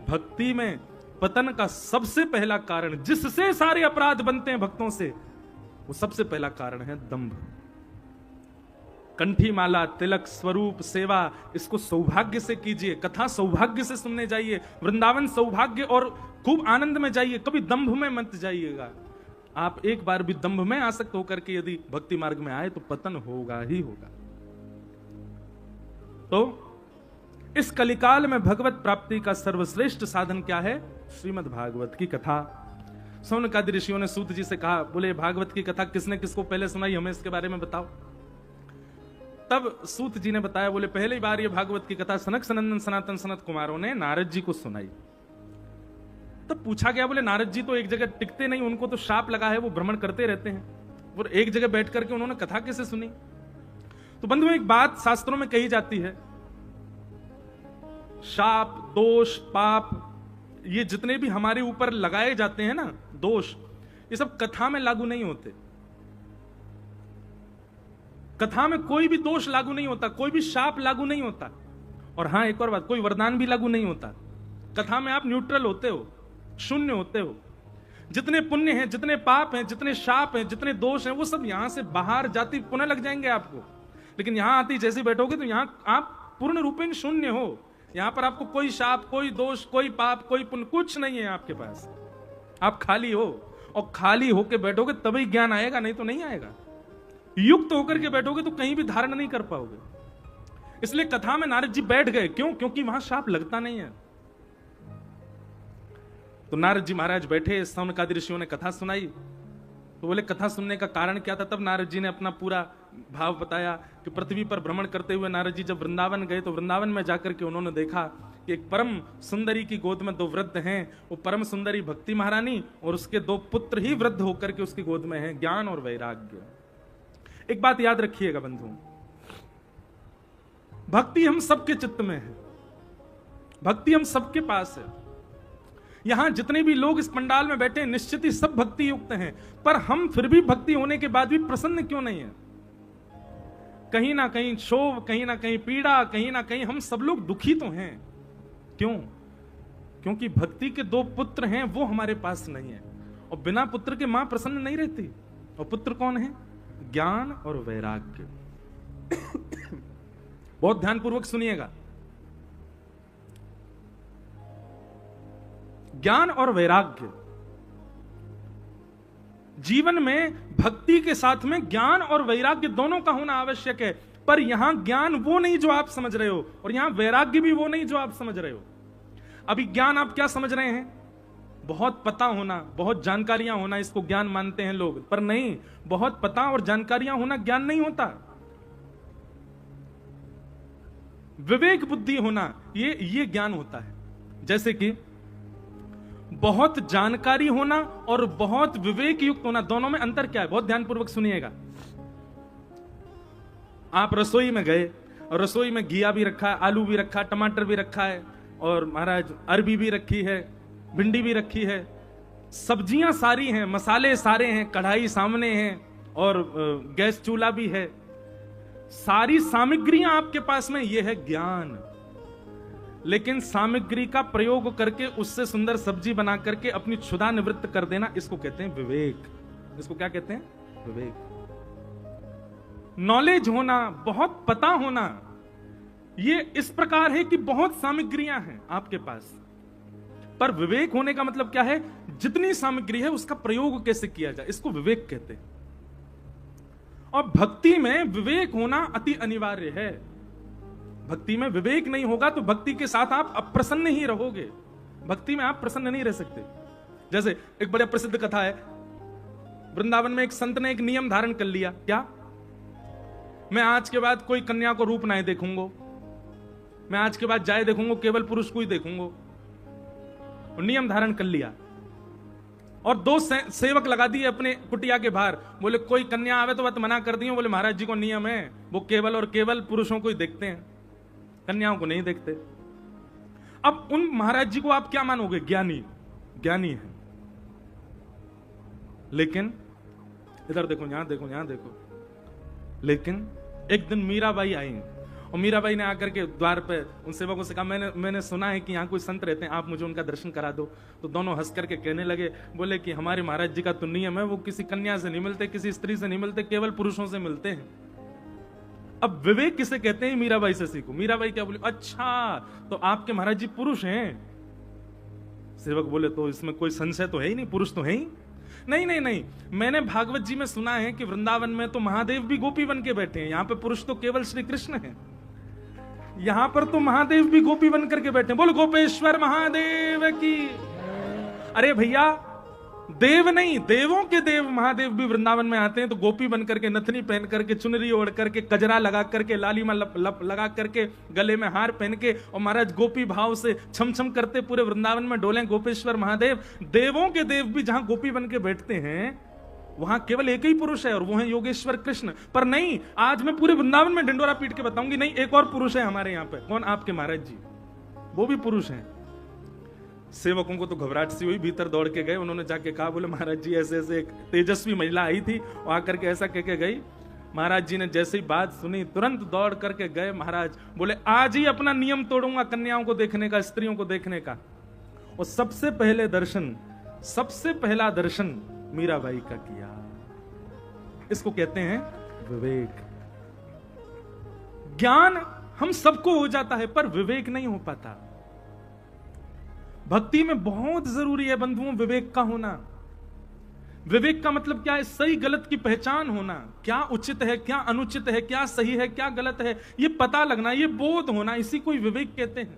भक्ति में पतन का सबसे पहला कारण, जिससे सारे अपराध बनते हैं भक्तों से, वो सबसे पहला कारण है दंभ। कंठी माला, तिलक, स्वरूप, सेवा, इसको सौभाग्य से कीजिए। कथा सौभाग्य से सुनने जाइए। वृंदावन सौभाग्य और खूब आनंद में जाइए, कभी दंभ में मत जाइएगा। आप एक बार भी दंभ में आसक्त होकर के यदि भक्ति मार्ग में आए तो पतन होगा ही होगा। तो इस कलिकाल में भगवत प्राप्ति का सर्वश्रेष्ठ साधन क्या है? श्रीमद् भागवत की कथा। सौनकादि ऋषियों ने सूत जी से कहा, बोले भागवत की कथा किसने किसको पहले सुनाई, हमें इसके बारे में बताओ। तब सूत जी ने बताया, बोले पहली बार ये भागवत की कथा सनक सनंदन सनातन सनत कुमारों ने नारद जी को सुनाई। तब पूछा गया, बोले नारद जी तो एक जगह टिकते नहीं, उनको तो शाप लगा है, वो भ्रमण करते रहते हैं, और एक जगह बैठ करके उन्होंने कथा कैसे सुनी? तो बंधुओं एक बात शास्त्रों में कही जाती है, शाप, दोष, पाप, ये जितने भी हमारे ऊपर लगाए जाते हैं ना दोष, ये सब कथा में लागू नहीं होते। कथा में कोई भी दोष लागू नहीं होता, कोई भी शाप लागू नहीं होता। और हां एक और बात, कोई वरदान भी लागू नहीं होता। कथा में आप न्यूट्रल होते हो, शून्य होते हो। जितने पुण्य हैं, जितने पाप हैं, जितने शाप हैं, जितने दोष हैं, वो सब यहां से बाहर जाती पुनः लग जाएंगे आपको। लेकिन यहां आती जैसे बैठोगे तो यहां आप पूर्ण रूपेण शून्य हो। यहां पर आपको कोई शाप, कोई दोष, कोई पाप, कोई पुण्य, कुछ नहीं है आपके पास। आप खाली हो, और खाली होके बैठोगे तभी ज्ञान आएगा, नहीं तो नहीं आएगा। युक्त होकर के बैठोगे तो कहीं भी धारण नहीं कर पाओगे। इसलिए कथा में नारद जी बैठ गए, क्यों? क्योंकि वहां शाप लगता नहीं है। तो नारद जी महाराज बैठे, सौनकादि ऋषियों ने कथा सुनाई। तो बोले कथा सुनने का कारण क्या था? तब नारद जी ने अपना पूरा भाव बताया कि पृथ्वी पर भ्रमण करते हुए नारद जी जब वृंदावन गए तो वृंदावन में जाकर के उन्होंने देखा कि एक परम सुंदरी की गोद में दो वृद्ध हैं। वो परम सुंदरी भक्ति महारानी और उसके दो पुत्र ही वृद्ध होकर के उसकी गोद में हैं, ज्ञान और वैराग्य। एक बात याद रखिएगा बंधुओं, भक्ति हम सबके चित्त में है, भक्ति हम सबके पास है। यहां जितने भी लोग इस पंडाल में बैठे हैं, निश्चित ही सब भक्ति युक्त हैं, पर हम फिर भी भक्ति होने के बाद भी प्रसन्न क्यों नहीं है? कहीं ना कहीं क्षोभ, कहीं ना कहीं पीड़ा, कहीं ना कहीं हम सब लोग दुखी तो हैं। क्यों? क्योंकि भक्ति के दो पुत्र हैं, वो हमारे पास नहीं है। और बिना पुत्र के मां प्रसन्न नहीं रहती। और पुत्र कौन है? ज्ञान और वैराग्य। बहुत ध्यानपूर्वक सुनिएगा। ज्ञान और वैराग्य, जीवन में भक्ति के साथ में ज्ञान और वैराग्य दोनों का होना आवश्यक है। पर यहां ज्ञान वो नहीं जो आप समझ रहे हो, और यहां वैराग्य भी वो नहीं जो आप समझ रहे हो। अभी ज्ञान आप क्या समझ रहे हैं? बहुत पता होना, बहुत जानकारियां होना, इसको ज्ञान मानते हैं लोग। पर नहीं, बहुत पता और जानकारियां होना ज्ञान नहीं होता। विवेक बुद्धि होना ये ज्ञान होता है। जैसे कि बहुत जानकारी होना और बहुत विवेक युक्त होना, दोनों में अंतर क्या है? बहुत ध्यानपूर्वक सुनिएगा। आप रसोई में गए और रसोई में घिया भी रखा है, आलू भी रखा है, टमाटर भी रखा है, और महाराज अरबी भी रखी है, भिंडी भी रखी है, सब्जियां सारी हैं, मसाले सारे हैं, कढ़ाई सामने है, और गैस चूल्हा भी है। सारी सामग्रियां आपके पास में, यह है ज्ञान। लेकिन सामग्री का प्रयोग करके उससे सुंदर सब्जी बना करके अपनी क्षुधा निवृत्त कर देना, इसको कहते हैं विवेक। इसको क्या कहते हैं? विवेक। नॉलेज होना, बहुत पता होना, ये इस प्रकार है कि बहुत सामग्रियां हैं आपके पास। पर विवेक होने का मतलब क्या है? जितनी सामग्री है उसका प्रयोग कैसे किया जाए, इसको विवेक कहते हैं। और भक्ति में विवेक होना अति अनिवार्य है। भक्ति में विवेक नहीं होगा तो भक्ति के साथ आप अप्रसन्न ही रहोगे। भक्ति में आप प्रसन्न नहीं रह सकते। जैसे एक बड़ा प्रसिद्ध कथा है, वृंदावन में एक संत ने एक नियम धारण कर लिया। क्या? मैं आज के बाद कोई कन्या को रूप नहीं देखूंगा, मैं आज के बाद जाए देखूंगा केवल पुरुष को ही देखूंगा। नियम धारण कर लिया और दो सेवक लगा दिए अपने कुटिया के बाहर। बोले कोई कन्या आवे तो बात मना कर दियो। बोले महाराज जी को नियम है, वो केवल और केवल पुरुषों को ही देखते हैं, कन्याओं को नहीं देखते। अब उन महाराज जी को आप क्या मानोगे? ज्ञानी, ज्ञानी है। लेकिन इधर देखो, यहां देखो, यहां देखो। लेकिन एक दिन मीराबाई आई और मीराबाई ने आकर के द्वार पे उन सेवकों से कहा, मैंने सुना है कि यहाँ कोई संत रहते हैं, आप मुझे उनका दर्शन करा दो। तो दोनों हंस करके कहने लगे, बोले कि हमारे महाराज जी का तो नियम है, वो किसी कन्या से नहीं मिलते, किसी स्त्री से नहीं मिलते, केवल पुरुषों से मिलते हैं। अब विवेक किसे कहते हैं? मीराबाई से सीखो। मीराबाई क्या बोली? अच्छा, तो आपके महाराज जी पुरुष हैं? सेवक बोले तो इसमें कोई संशय तो है ही नहीं, पुरुष तो है ही नहीं। नहीं नहीं, मैंने भागवत जी में सुना है कि वृंदावन में तो महादेव भी गोपी बन के बैठे हैं, यहां पे पुरुष तो केवल श्री कृष्ण है, यहां पर तो महादेव भी गोपी बन करके बैठे हैं। बोलो गोपेश्वर महादेव की। अरे भैया, देव नहीं, देवों के देव महादेव भी वृंदावन में आते हैं तो गोपी बन करके, नथनी पहन करके, चुनरी ओढ़ करके, कजरा लगा करके, लालीमा लगा करके, गले में हार पहन के, और महाराज गोपी भाव से छम छम करते पूरे वृंदावन में डोलें गोपेश्वर महादेव। देवों के देव भी जहां गोपी बन के बैठते हैं वहां केवल एक ही पुरुष है और वो है योगेश्वर कृष्ण। पर नहीं, आज मैं पूरे वृंदावन में ढिंडोरा पीट के बताऊंगी, नहीं, एक और पुरुष है हमारे यहाँ पे। कौन? आपके महाराज जी, वो भी पुरुष हैं। सेवकों को तो घबराहट सी हुई, भीतर दौड़ के गए। उन्होंने जाके कहा, बोले महाराज जी ऐसे ऐसे एक तेजस्वी महिला आई थी और आकर के ऐसा कह के गई। महाराज जी ने जैसे ही बात सुनी तुरंत दौड़ करके गए। महाराज बोले, आज ही अपना नियम तोड़ूंगा कन्याओं को देखने का, स्त्रियों को देखने का। और सबसे पहला दर्शन मीराबाई का किया। इसको कहते हैं विवेक। ज्ञान हम सबको हो जाता है पर विवेक नहीं हो पाता। भक्ति में बहुत जरूरी है बंधुओं विवेक का होना। विवेक का मतलब क्या है? सही गलत की पहचान होना, क्या उचित है, क्या अनुचित है, क्या सही है, क्या गलत है, ये पता लगना, ये बोध होना, इसी को विवेक कहते हैं।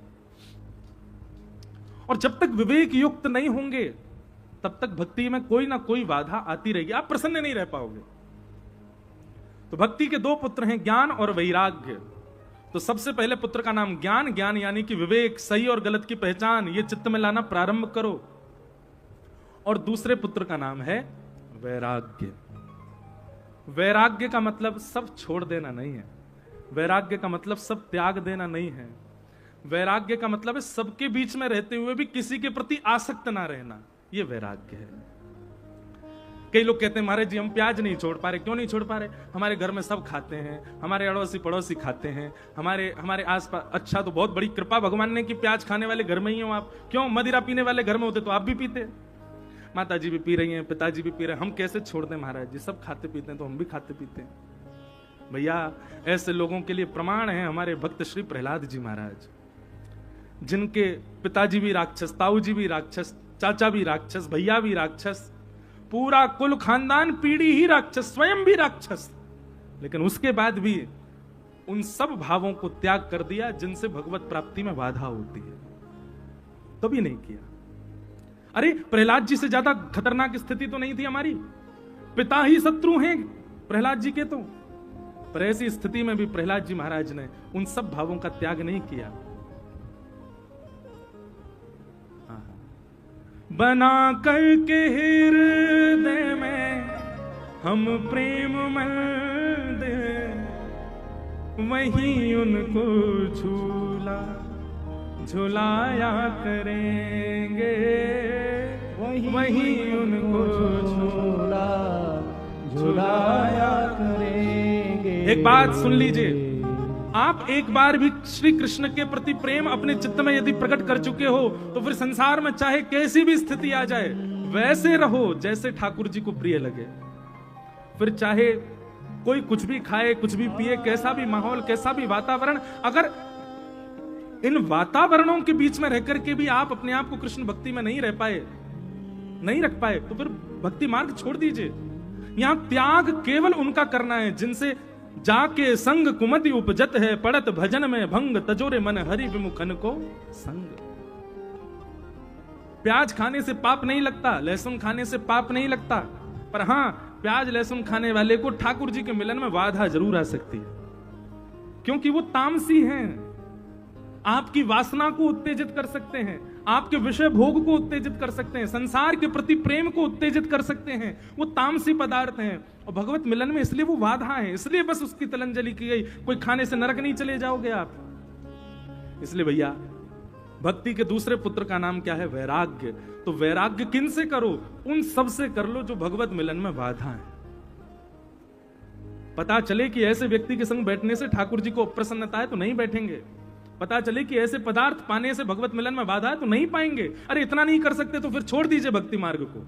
और जब तक विवेक युक्त नहीं होंगे तब तक भक्ति में कोई ना कोई बाधा आती रहेगी, आप प्रसन्न नहीं रह पाओगे। तो भक्ति के दो पुत्र हैं, ज्ञान और वैराग्य। तो सबसे पहले पुत्र का नाम ज्ञान, ज्ञान यानी कि विवेक, सही और गलत की पहचान, ये चित्त में लाना प्रारंभ करो। और दूसरे पुत्र का नाम है वैराग्य। वैराग्य का मतलब सब छोड़ देना नहीं है, वैराग्य का मतलब सब त्याग देना नहीं है। वैराग्य का मतलब है सबके बीच में रहते हुए भी किसी के प्रति आसक्त ना रहना, ये वैराग्य है। कई लोग कहते हैं महाराज जी हम प्याज नहीं छोड़ पा रहे। क्यों नहीं छोड़ पा रहे? हमारे घर में सब खाते हैं, हमारे अड़ोसी पड़ोसी खाते हैं, हमारे आसपास। अच्छा, तो बहुत बड़ी कृपा भगवान ने कि प्याज खाने वाले घर में ही हो आप। क्यों? मदिरा पीने वाले घर में होते तो आप भी पीते, माता जी भी पी रही हैं, पिताजी भी पी रहे हैं, हम कैसे छोड़ दें महाराज जी? सब खाते पीते हैं तो हम भी खाते पीते हैं। भैया, ऐसे लोगों के लिए प्रमाण है हमारे भक्त श्री प्रहलाद जी महाराज, जिनके पिताजी भी राक्षस, ताऊ जी भी राक्षस, चाचा भी राक्षस, भैया भी राक्षस, पूरा कुल खानदान पीढ़ी ही राक्षस, स्वयं भी राक्षस। लेकिन उसके बाद भी उन सब भावों को त्याग कर दिया जिनसे भगवत प्राप्ति में बाधा होती है, कभी नहीं किया। अरे प्रहलाद जी से ज्यादा खतरनाक स्थिति तो नहीं थी हमारी, पिता ही शत्रु हैं प्रहलाद जी के तो, पर ऐसी स्थिति में भी प्रहलाद जी महाराज ने उन सब भावों का त्याग नहीं किया। बना करके हृदय में हम प्रेम मंदिर, वहीं उनको झुलाया करेंगे, वहीं उनको झुलाया करेंगे। एक बात सुन लीजिए, आप एक बार भी श्री कृष्ण के प्रति प्रेम अपने चित्त में यदि प्रकट कर चुके हो तो फिर संसार में चाहे कैसी भी स्थिति आ जाए वैसे रहो जैसे ठाकुर जी को प्रिय लगे। फिर चाहे कोई कुछ भी खाए, कुछ भी पिए, कैसा भी माहौल, कैसा भी वातावरण, अगर इन वातावरणों के बीच में रहकर के भी आप अपने आप को कृष्ण भक्ति में नहीं रख पाए तो फिर भक्ति मार्ग छोड़ दीजिए। यहां त्याग केवल उनका करना है जिनसे जाके संग कुमति उपजत है, पड़त भजन में भंग, तजोरे मन हरि विमुखन को संग। प्याज खाने से पाप नहीं लगता, लहसुन खाने से पाप नहीं लगता, पर हां प्याज लहसुन खाने वाले को ठाकुर जी के मिलन में बाधा जरूर आ सकती है, क्योंकि वो तामसी हैं, आपकी वासना को उत्तेजित कर सकते हैं, आपके विषय भोग को उत्तेजित कर सकते हैं, संसार के प्रति प्रेम को उत्तेजित कर सकते हैं। वो तामसी पदार्थ हैं और भगवत मिलन में इसलिए वो बाधा है, इसलिए बस उसकी तिलंजलि की गई। कोई खाने से नरक नहीं चले जाओगे आप। इसलिए भैया भक्ति के दूसरे पुत्र का नाम क्या है? वैराग्य। तो वैराग्य किन से करो? उन सब से कर लो जो भगवत मिलन में बाधा है। पता चले कि ऐसे व्यक्ति के संग बैठने से ठाकुर जी को अप्रसन्नता है तो नहीं बैठेंगे, पता चले कि ऐसे पदार्थ पाने से भगवत मिलन में बाधा है तो नहीं पाएंगे। अरे इतना नहीं कर सकते तो फिर छोड़ दीजिए भक्ति मार्ग को।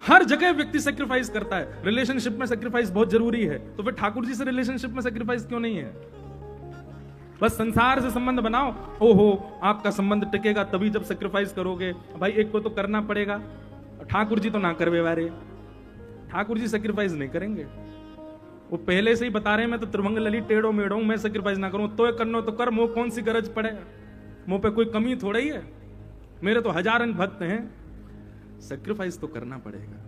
हर जगह व्यक्ति सेक्रीफाइस करता है, रिलेशनशिप में सेक्रीफाइस बहुत जरूरी है, तो फिर ठाकुर जी से रिलेशनशिप में सेक्रीफाइस क्यों नहीं है? बस संसार से संबंध बनाओ, ओहो आपका संबंध टिकेगा तभी जब सेक्रीफाइस करोगे। भाई एक को तो करना पड़ेगा, ठाकुर जी तो ना करवे वारे, ठाकुर जी सेक्रीफाइस नहीं करेंगे। वो पहले से ही बता रहे हैं, मैं तो त्रिभंग लली टेढ़ो मेढ़ो, मैं सेक्रीफाइस ना करूं तो करनो तो कर, मुंह कौन सी गरज पड़े, मुंह पे कोई कमी थोड़ा ही है, मेरे तो हजारन भक्त हैं। सेक्रीफाइस तो करना पड़ेगा,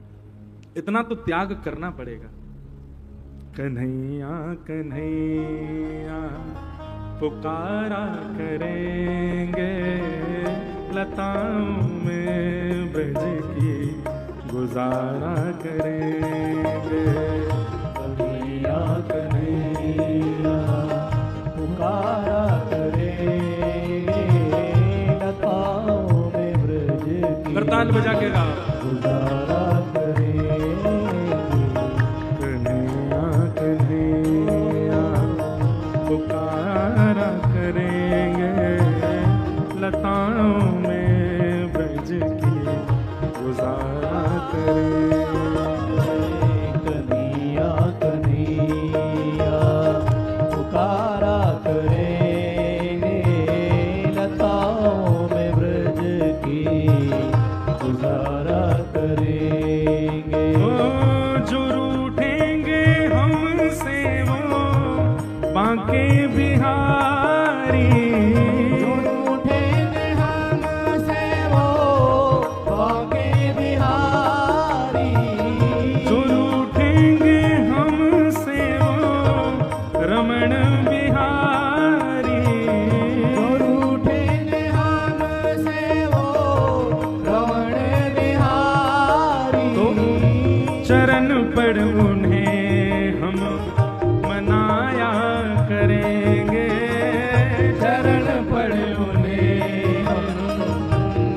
इतना तो त्याग करना पड़ेगा। कन्हैया कन्हैया पुकारा करेंगे, लताओं में ब्रज की गुजारा करेंगे। कन्हैया कन्हैया पुकारा करेंगे, लताओं में ब्रज की करताल बजा के गा, गुजारा करेंगे। कन्हैया कन्हैया पुकारा करेंगे, लताओं में ब्रज की गुजारा करेंगे। कन्हैया कन्हैया पुकारा करेंगे, लताओं में ब्रज की गुजारा करेंगे। जो रूठेंगे हमसे वो बांके बिहारी, जो रूठेंगे हमसे वो बांके बिहारी, जो रूठेंगे हमसे वो रमण बिहारी, जो रूठेंगे हमसे वो रमण बिहारी। चरण पड़ उन्हें हम मनाया करेंगे, चरण पड़ उन्हें हम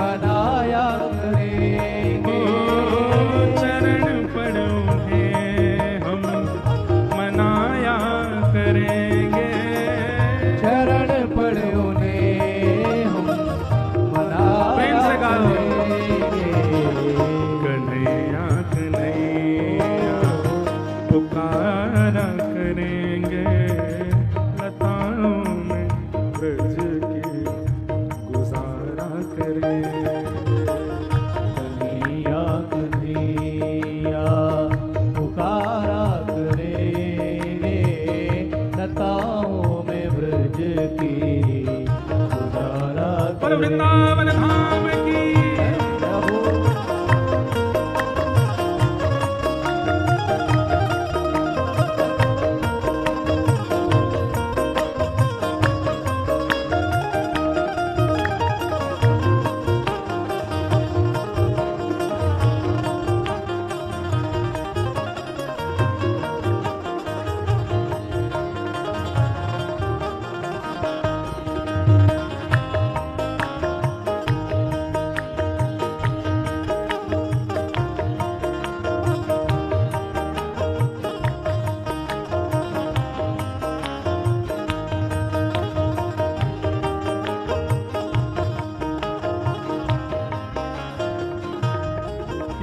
मनाया करेंगे। चरण पड़ उन्हें हम मनाया करेंगे। चरण पड़ उन्हें हम प्रेम से मनाया गाओ। करेंगे। कन्हैया कन्हैया पुकारा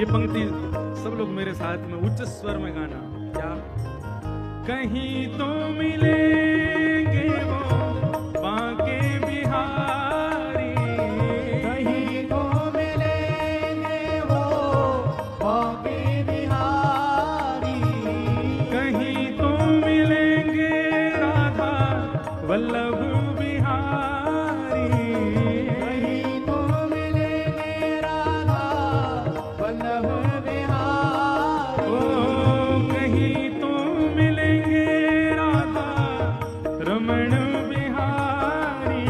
पंक्ति सब लोग मेरे साथ में उच्च स्वर में गाना। क्या? कहीं तो मिलेंगे वो बांके बिहारी, कहीं तो मिलेंगे वो बांके बिहारी, कहीं तो मिलेंगे राधा वल्लभ बिहारी, कहीं तो मिलेंगे राधा वल्लभ बिहारी, ओ कहीं तो मिलेंगे राधा रमण बिहारी,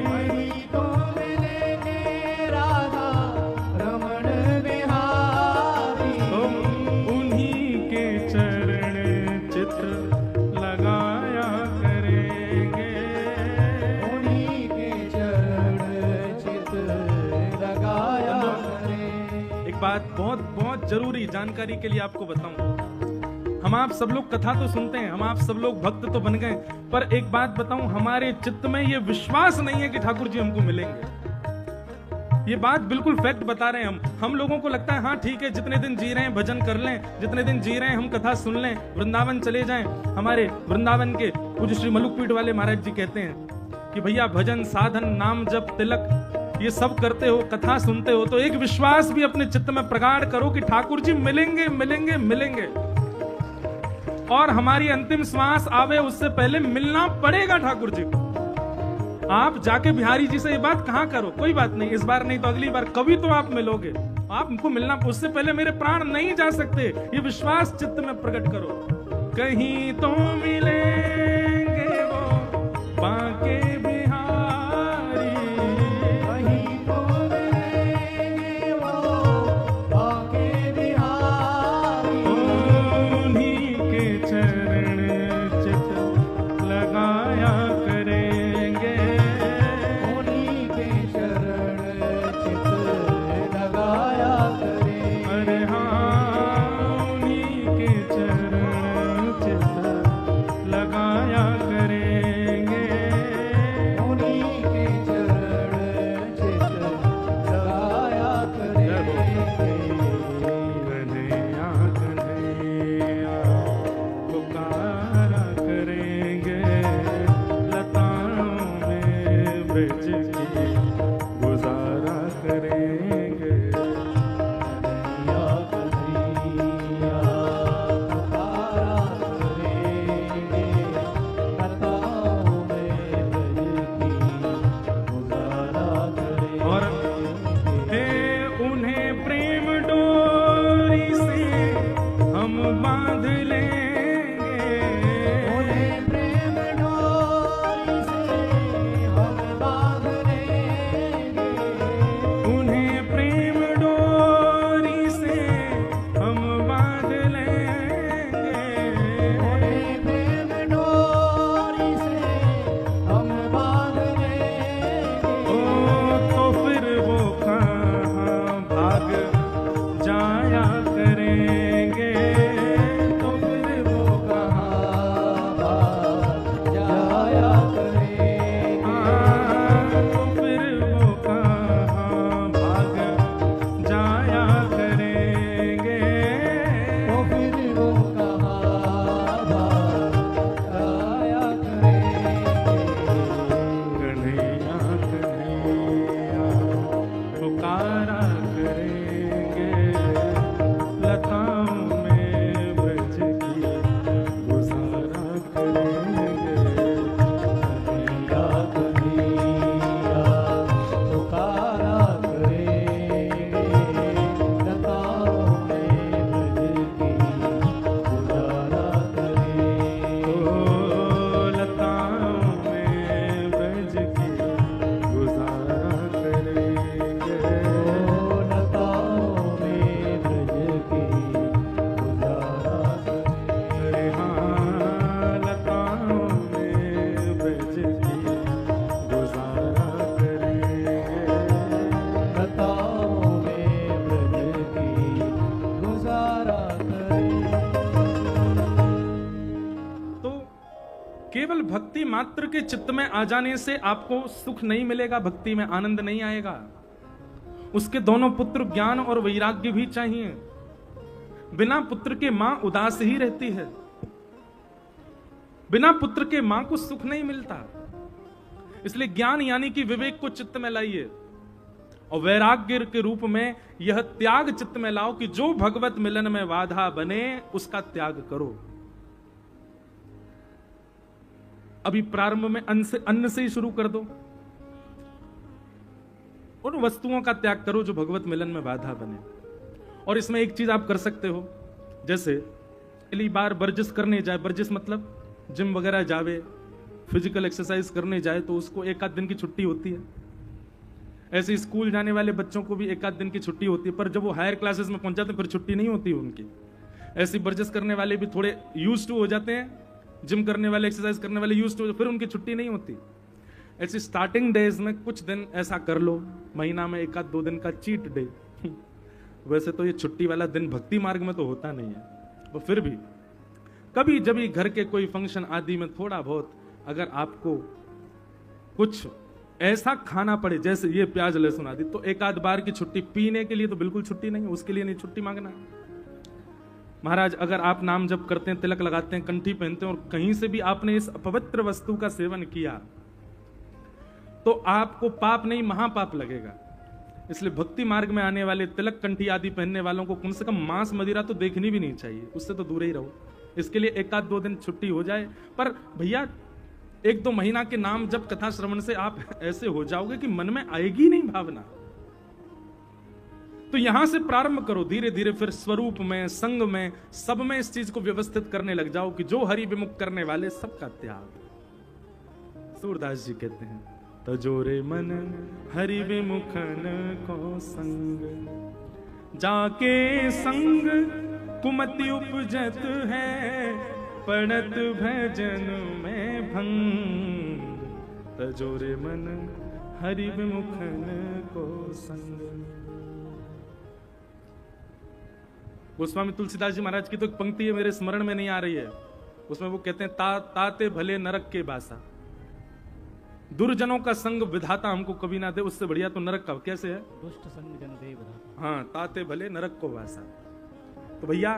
कहीं तो मिलेंगे राधा रमण बिहारी, ओ उन्हीं के चरण चित लगाया करेंगे, उन्हीं के चरण चित लगाया करें। एक बात बहुत बहुत जरूरी जानकारी के लिए आपको बताऊं। हम आप सब लोग कथा तो सुनते हैं, हम आप सब लोग भक्त तो बन गए, पर एक बात बताऊं, हमारे चित्त में ये विश्वास नहीं है कि ठाकुर जी हमको मिलेंगे। ये बात बिल्कुल फैक्ट बता रहे हैं हम लोगों को लगता है हाँ ठीक है, जितने दिन जी रहे हैं भजन कर लें, जितने दिन जी रहे हैं हम कथा सुन लें, वृंदावन चले जाएं। हमारे वृंदावन के पूज्य श्री मलुकपीठ वाले महाराज जी कहते हैं कि भैया भजन साधन नाम जप तिलक ये सब करते हो, कथा सुनते हो, तो एक विश्वास भी अपने चित्त में प्रगाढ़ करो कि ठाकुर जी मिलेंगे मिलेंगे मिलेंगे, और हमारी अंतिम श्वास आवे उससे पहले मिलना पड़ेगा ठाकुर जी को। आप जाके बिहारी जी से ये बात कहाँ करो, कोई बात नहीं, इस बार नहीं तो अगली बार कभी तो आप मिलोगे, आपको मिलना, उससे पहले मेरे प्राण नहीं जा सकते, ये विश्वास चित्त में प्रकट करो। कहीं तो मिलेंगे वो बांके बिहारी, कहीं तो मिलेंगे वो बांके बिहारी, उन्हीं के चरण चित लगाया करेंगे, उन्हीं के शरण चित लगाया करें। अरे हाँ उन्हीं के चरण चित लगाया करेंगे, उन्हीं के चरण चित लगाया करेंगे। कन्हैया कन्हैया पुकारा करेंगे, लताओं में ब्रज की गुजारा करेंगे। कन्हैया कन्हैया पुकारा करेंगे, लताओं में ब्रज की गुजारा और करेंगे। हे उन्हें प्रेम डोरी से हम बांध लेंगे, उन्हें प्रेम डोरी से हम बांध लेंगे, उन्हें प्रेम डोरी से हम बांध लेंगे, उन्हें प्रेम डोरी से हम बांध लेंगे। ओ तो फिर वो कहाँ भाग जाया करेंगे, तो फिर वो कहाँ भाग जाया करेंगे। तो फिर वो कहाँ भाग जाया करेंगे। तो फिर वो कहाँ भाग जाया करेंगे। कन्हैया कन्हैया पुकारा करेंगे, लताओं में ब्रज की गुजारा करेंगे। कन्हैया कन्हैया पुकारा करेंगे, लताओं में ब्रज की गुजारा करेंगे। ओ लताओं में ब्रज की गुजारा करेंगे। ओ लताओं में ब्रज की गुजारा करेंगे। अरे हाँ लताओं में ब्रज की गुजारा करेंगे। लताओं में ब्रज की गुजारा करेंगे। तो केवल भक्ति मात्र के चित्त में आ जाने से आपको सुख नहीं मिलेगा, भक्ति में आनंद नहीं आएगा। उसके दोनों पुत्र ज्ञान और वैराग्य भी चाहिए। बिना पुत्र के मां उदास ही रहती है, बिना पुत्र के मां को सुख नहीं मिलता। इसलिए ज्ञान यानी कि विवेक को चित्त में लाइए, और वैराग्य के रूप में यह त्याग चित्त में लाओ कि जो भगवत मिलन में बाधा बने उसका त्याग करो। अभी प्रारंभ में अन्न से ही शुरू कर दो, उन वस्तुओं का त्याग करो जो भगवत मिलन में बाधा बने। और इसमें एक चीज आप कर सकते हो, जैसे पहली बार वर्जिश करने जाए, वर्जिश मतलब जिम वगैरह जावे, फिजिकल एक्सरसाइज करने जाए तो उसको एक आध दिन की छुट्टी होती है। ऐसे स्कूल जाने वाले बच्चों को भी एक आध दिन की छुट्टी होती है, पर जब वो हायर क्लासेस में पहुंच जाते हैं फिर छुट्टी नहीं होती उनकी। ऐसी वर्जिश करने वाले भी थोड़े यूज्ड टू हो जाते हैं, जिम करने वाले, एक्सरसाइज करने वाले यूज्ड टू, फिर उनकी छुट्टी नहीं होती। ऐसी स्टार्टिंग डेज में कुछ दिन ऐसा कर लो, महीना में एक आध 2 दिन का चीट डे। वैसे तो ये छुट्टी वाला दिन भक्ति मार्ग में तो होता नहीं है, तो फिर भी कभी जब भी घर के कोई फंक्शन आदि में थोड़ा बहुत अगर आपको कुछ ऐसा खाना पड़े, जैसे ये प्याज लहसुन आदि, तो एक आध बार की छुट्टी, पीने के लिए तो बिल्कुल छुट्टी नहीं है, उसके लिए नहीं छुट्टी मांगना। महाराज अगर आप नाम जप करते हैं, तिलक लगाते हैं, कंठी पहनते हैं और कहीं से भी आपने इस अपवित्र वस्तु का सेवन किया तो आपको पाप नहीं महापाप लगेगा। इसलिए भक्ति मार्ग में आने वाले तिलक कंठी आदि पहनने वालों को कम से कम मांस मदिरा तो देखनी भी नहीं चाहिए, उससे तो दूर ही रहो। इसके लिए एक आध 2 दिन छुट्टी हो जाए, पर भैया 1-2 महीना के नाम जब कथा श्रवण से आप ऐसे हो जाओगे कि मन में आएगी नहीं भावना। तो यहां से प्रारंभ करो, धीरे धीरे फिर स्वरूप में, संग में, सब में इस चीज को व्यवस्थित करने लग जाओ कि जो हरि विमुख करने वाले सबका त्याग। सूरदास जी कहते हैं, तजोरे मन हरि विमुखन को संग, जाके संग कुमति उपजत है, पड़त भजन में भंग। तजोरे मन हरि विमुखन को संग। गोस्वामी तुलसीदास जी महाराज की तो एक पंक्ति है, मेरे स्मरण में नहीं आ रही है, उसमें वो कहते हैं, ताते भले नरक के बासा, दुर्जनों का संग विधाता हमको कभी ना दे, उससे बढ़िया तो नरक का कैसे है, दुष्ट संग जन दे विधाता। हाँ, ताते भले नरक को बासा। तो भैया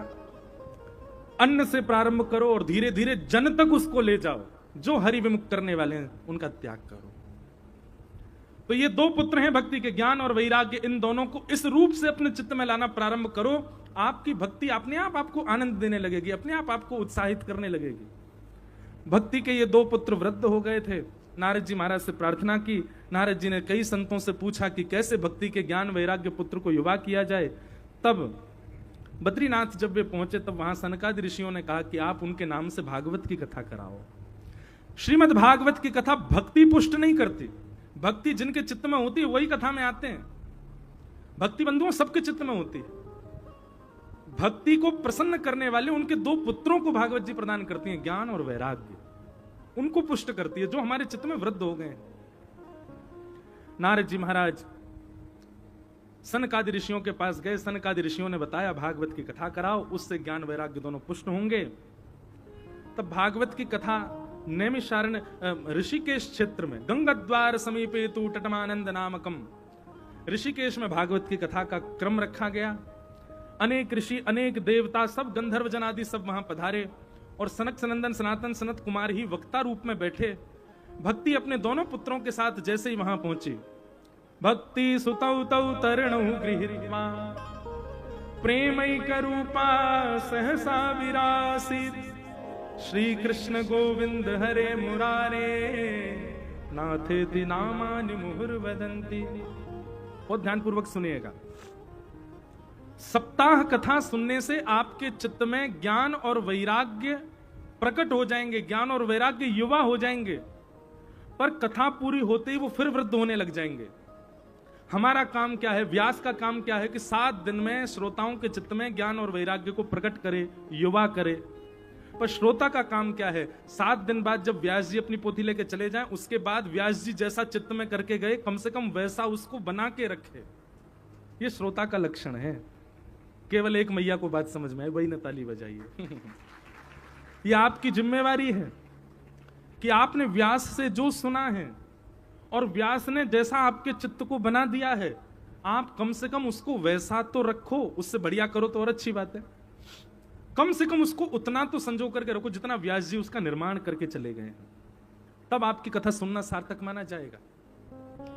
अन्न से प्रारंभ करो और धीरे धीरे जन तक उसको ले जाओ, जो हरि विमुक्त करने वाले हैं उनका त्याग करो। तो ये 2 पुत्र हैं भक्ति के, ज्ञान और वैराग्य, इन दोनों को इस रूप से अपने चित्त में लाना प्रारंभ करो। आपकी भक्ति अपने आप आपको आनंद देने लगेगी, अपने आप आपको उत्साहित करने लगेगी। भक्ति के ये 2 पुत्र वृद्ध हो गए थे, नारद जी महाराज से प्रार्थना की। नारद जी ने कई संतों से पूछा कि कैसे भक्ति के ज्ञान वैराग्य पुत्र को युवा किया जाए। तब बद्रीनाथ जब वे पहुंचे तब वहां सनकादि ऋषियों ने कहा कि आप उनके नाम से भागवत की कथा कराओ। श्रीमद् भागवत की कथा भक्ति पुष्ट नहीं करती, भक्ति जिनके चित्त में होती है वही कथा में आते हैं। भक्ति बंधुओं सबके चित्त में होती है। भक्ति को प्रसन्न करने वाले उनके 2 पुत्रों को भागवत जी प्रदान करती हैं, ज्ञान और वैराग्य, उनको पुष्ट करती है जो हमारे चित्त में वृद्ध हो गए। नारद जी महाराज सनकादि ऋषियों के पास गए, सनकादि ऋषियों ने बताया भागवत की कथा कराओ, उससे ज्ञान वैराग्य दोनों पुष्ट होंगे। तब भागवत की कथा नैमिषारण्य ऋषिकेश क्षेत्र में, गंगा द्वार समीपे तु तटमानंद नामकम, ऋषिकेश में भागवत की कथा का क्रम रखा गया। अनेक ऋषि, अनेक देवता, सब गंधर्व जन आदि सब वहां पधारे और सनक सनंदन सनातन सनत कुमार ही वक्ता रूप में बैठे। भक्ति अपने दोनों पुत्रों के साथ जैसे ही वहां पहुंची, भक्ति सुतौ तौ तरणौ गृहीत्वा प्रेमैक रूपा सहसा विरासित, श्री कृष्ण गोविंद हरे मुरारे नाथेति नामानि मुहुर्वदन्ति। बहुत ध्यानपूर्वक सुनिएगा। सप्ताह कथा सुनने से आपके चित्त में ज्ञान और वैराग्य प्रकट हो जाएंगे, ज्ञान और वैराग्य युवा हो जाएंगे, पर कथा पूरी होते ही वो फिर वृद्ध होने लग जाएंगे। हमारा काम क्या है, व्यास का काम क्या है कि 7 दिन में श्रोताओं के चित्त में ज्ञान और वैराग्य को प्रकट करे, युवा करे। पर श्रोता का काम क्या है, 7 दिन बाद जब व्यास जी अपनी पोथी लेके चले जाएं, उसके बाद व्यास जी जैसा चित्त में करके गए, कम से कम वैसा उसको बना के रखे। ये श्रोता का लक्षण है। केवल एक मैया को बात समझ में आई, वही ने ताली बजाइए। ये आपकी जिम्मेवारी है कि आपने व्यास से जो सुना है और व्यास ने जैसा आपके चित्त को बना दिया है, आप कम से कम उसको वैसा तो रखो, उससे बढ़िया करो तो और अच्छी बात है। कम से कम उसको उतना तो संजो करके रखो जितना व्यास जी उसका निर्माण करके चले गए हैं, तब आपकी कथा सुनना सार्थक माना जाएगा।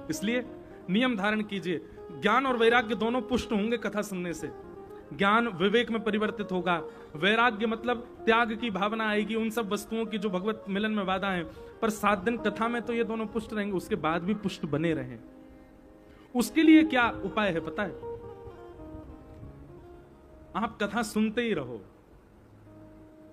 इसलिए नियम धारण कीजिए। ज्ञान और वैराग्य दोनों पुष्ट होंगे कथा सुनने से। ज्ञान विवेक में परिवर्तित होगा, वैराग्य मतलब त्याग की भावना आएगी उन सब वस्तुओं की जो भगवत मिलन में बाधा है। पर 7 दिन कथा में तो ये दोनों पुष्ट रहेंगे, उसके बाद भी पुष्ट बने रहें। उसके लिए क्या उपाय है पता है? आप कथा सुनते ही रहो।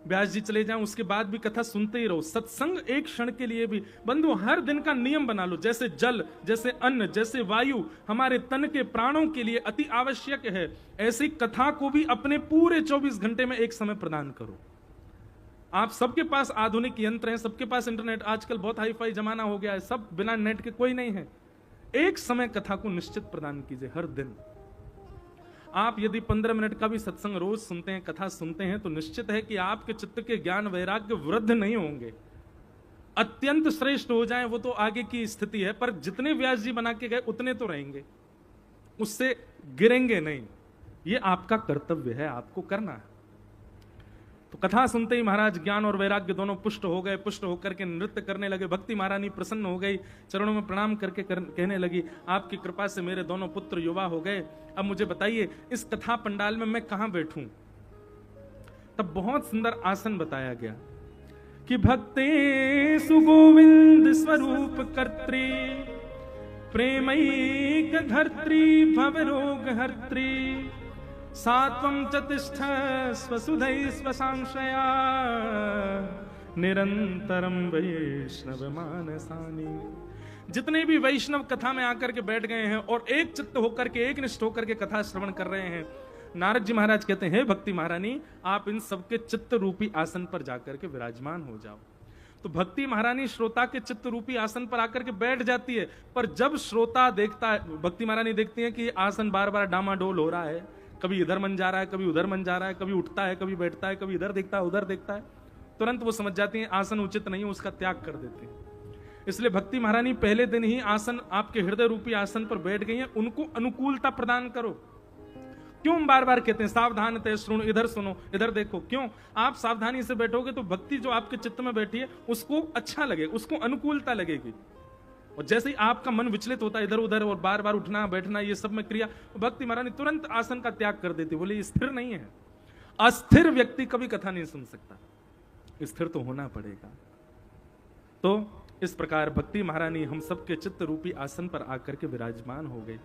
व्यास जी चले जाएं उसके बाद भी कथा सुनते ही रहो। सत्संग एक क्षण के लिए भी बंधु हर दिन का नियम बना लो। जैसे जल, जैसे अन्न, जैसे वायु हमारे तन के प्राणों के लिए अति आवश्यक है, ऐसी कथा को भी अपने पूरे 24 घंटे में एक समय प्रदान करो। आप सबके पास आधुनिक यंत्र हैं, सबके पास इंटरनेट, आजकल बहुत हाईफाई जमाना हो गया है, सब बिना नेट के कोई नहीं है। एक समय कथा को निश्चित प्रदान कीजिए हर दिन। आप यदि 15 मिनट का भी सत्संग रोज सुनते हैं, कथा सुनते हैं, तो निश्चित है कि आपके चित्त के ज्ञान वैराग्य वृद्ध नहीं होंगे, अत्यंत श्रेष्ठ हो जाएं वो तो आगे की स्थिति है, पर जितने व्यास जी बना के गए उतने तो रहेंगे, उससे गिरेंगे नहीं। ये आपका कर्तव्य है, आपको करना है। तो कथा सुनते ही महाराज ज्ञान और वैराग्य दोनों पुष्ट हो गए। पुष्ट होकर के नृत्य करने लगे। भक्ति महारानी प्रसन्न हो गई, चरणों में प्रणाम करके कहने लगी, आपकी कृपा से मेरे दोनों पुत्र युवा हो गए। अब मुझे बताइए इस कथा पंडाल में मैं कहां बैठूं? तब बहुत सुंदर आसन बताया गया कि भक्ते सुगोविंद स्वरूप कर्त्री, प्रेमैक धर्त्री भवरोग हर्त्री, सात्वं च तिष्ठ स्वसुधै स्वसांशया, निरंतरम वैष्णव मानसानि। जितने भी वैष्णव कथा में आकर के बैठ गए हैं और एक चित्त होकर के, एक निष्ठ होकर के कथा श्रवण कर रहे हैं, नारद जी महाराज कहते हैं, भक्ति महारानी आप इन सबके चित्त रूपी आसन पर जाकर के विराजमान हो जाओ। तो भक्ति महारानी श्रोता के चित्त रूपी आसन पर आकर के बैठ जाती है। पर जब श्रोता देखता है, भक्ति महारानी देखती है कि आसन बार बार डामाडोल हो रहा है, कभी इधर मन जा रहा है, कभी उधर मन जा रहा है, कभी उठता है, कभी बैठता है, कभी इधर देखता है, उधर देखता है, तुरंत वो समझ जाती हैं आसन उचित नहीं है, उसका त्याग कर देते हैं। इसलिए भक्ति महारानी पहले दिन ही आसन, आपके हृदय रूपी आसन पर बैठ गई हैं, उनको अनुकूलता प्रदान करो। क्यों बार बार कहते हैं सावधान ते सुनो, इधर सुनो, इधर देखो? क्यों? आप सावधानी से बैठोगे तो भक्ति जो आपके चित्त में बैठी है उसको अच्छा लगेगा, उसको अनुकूलता लगेगी। और जैसे ही आपका मन विचलित होता है इधर उधर और बार बार उठना बैठना ये सब में क्रिया, भक्ति महारानी तुरंत आसन का त्याग कर देती, बोले ये स्थिर नहीं है। अस्थिर व्यक्ति कभी कथा नहीं सुन सकता, स्थिर तो होना पड़ेगा। तो इस प्रकार भक्ति महारानी हम सबके चित्त रूपी आसन पर आकर के विराजमान हो गई।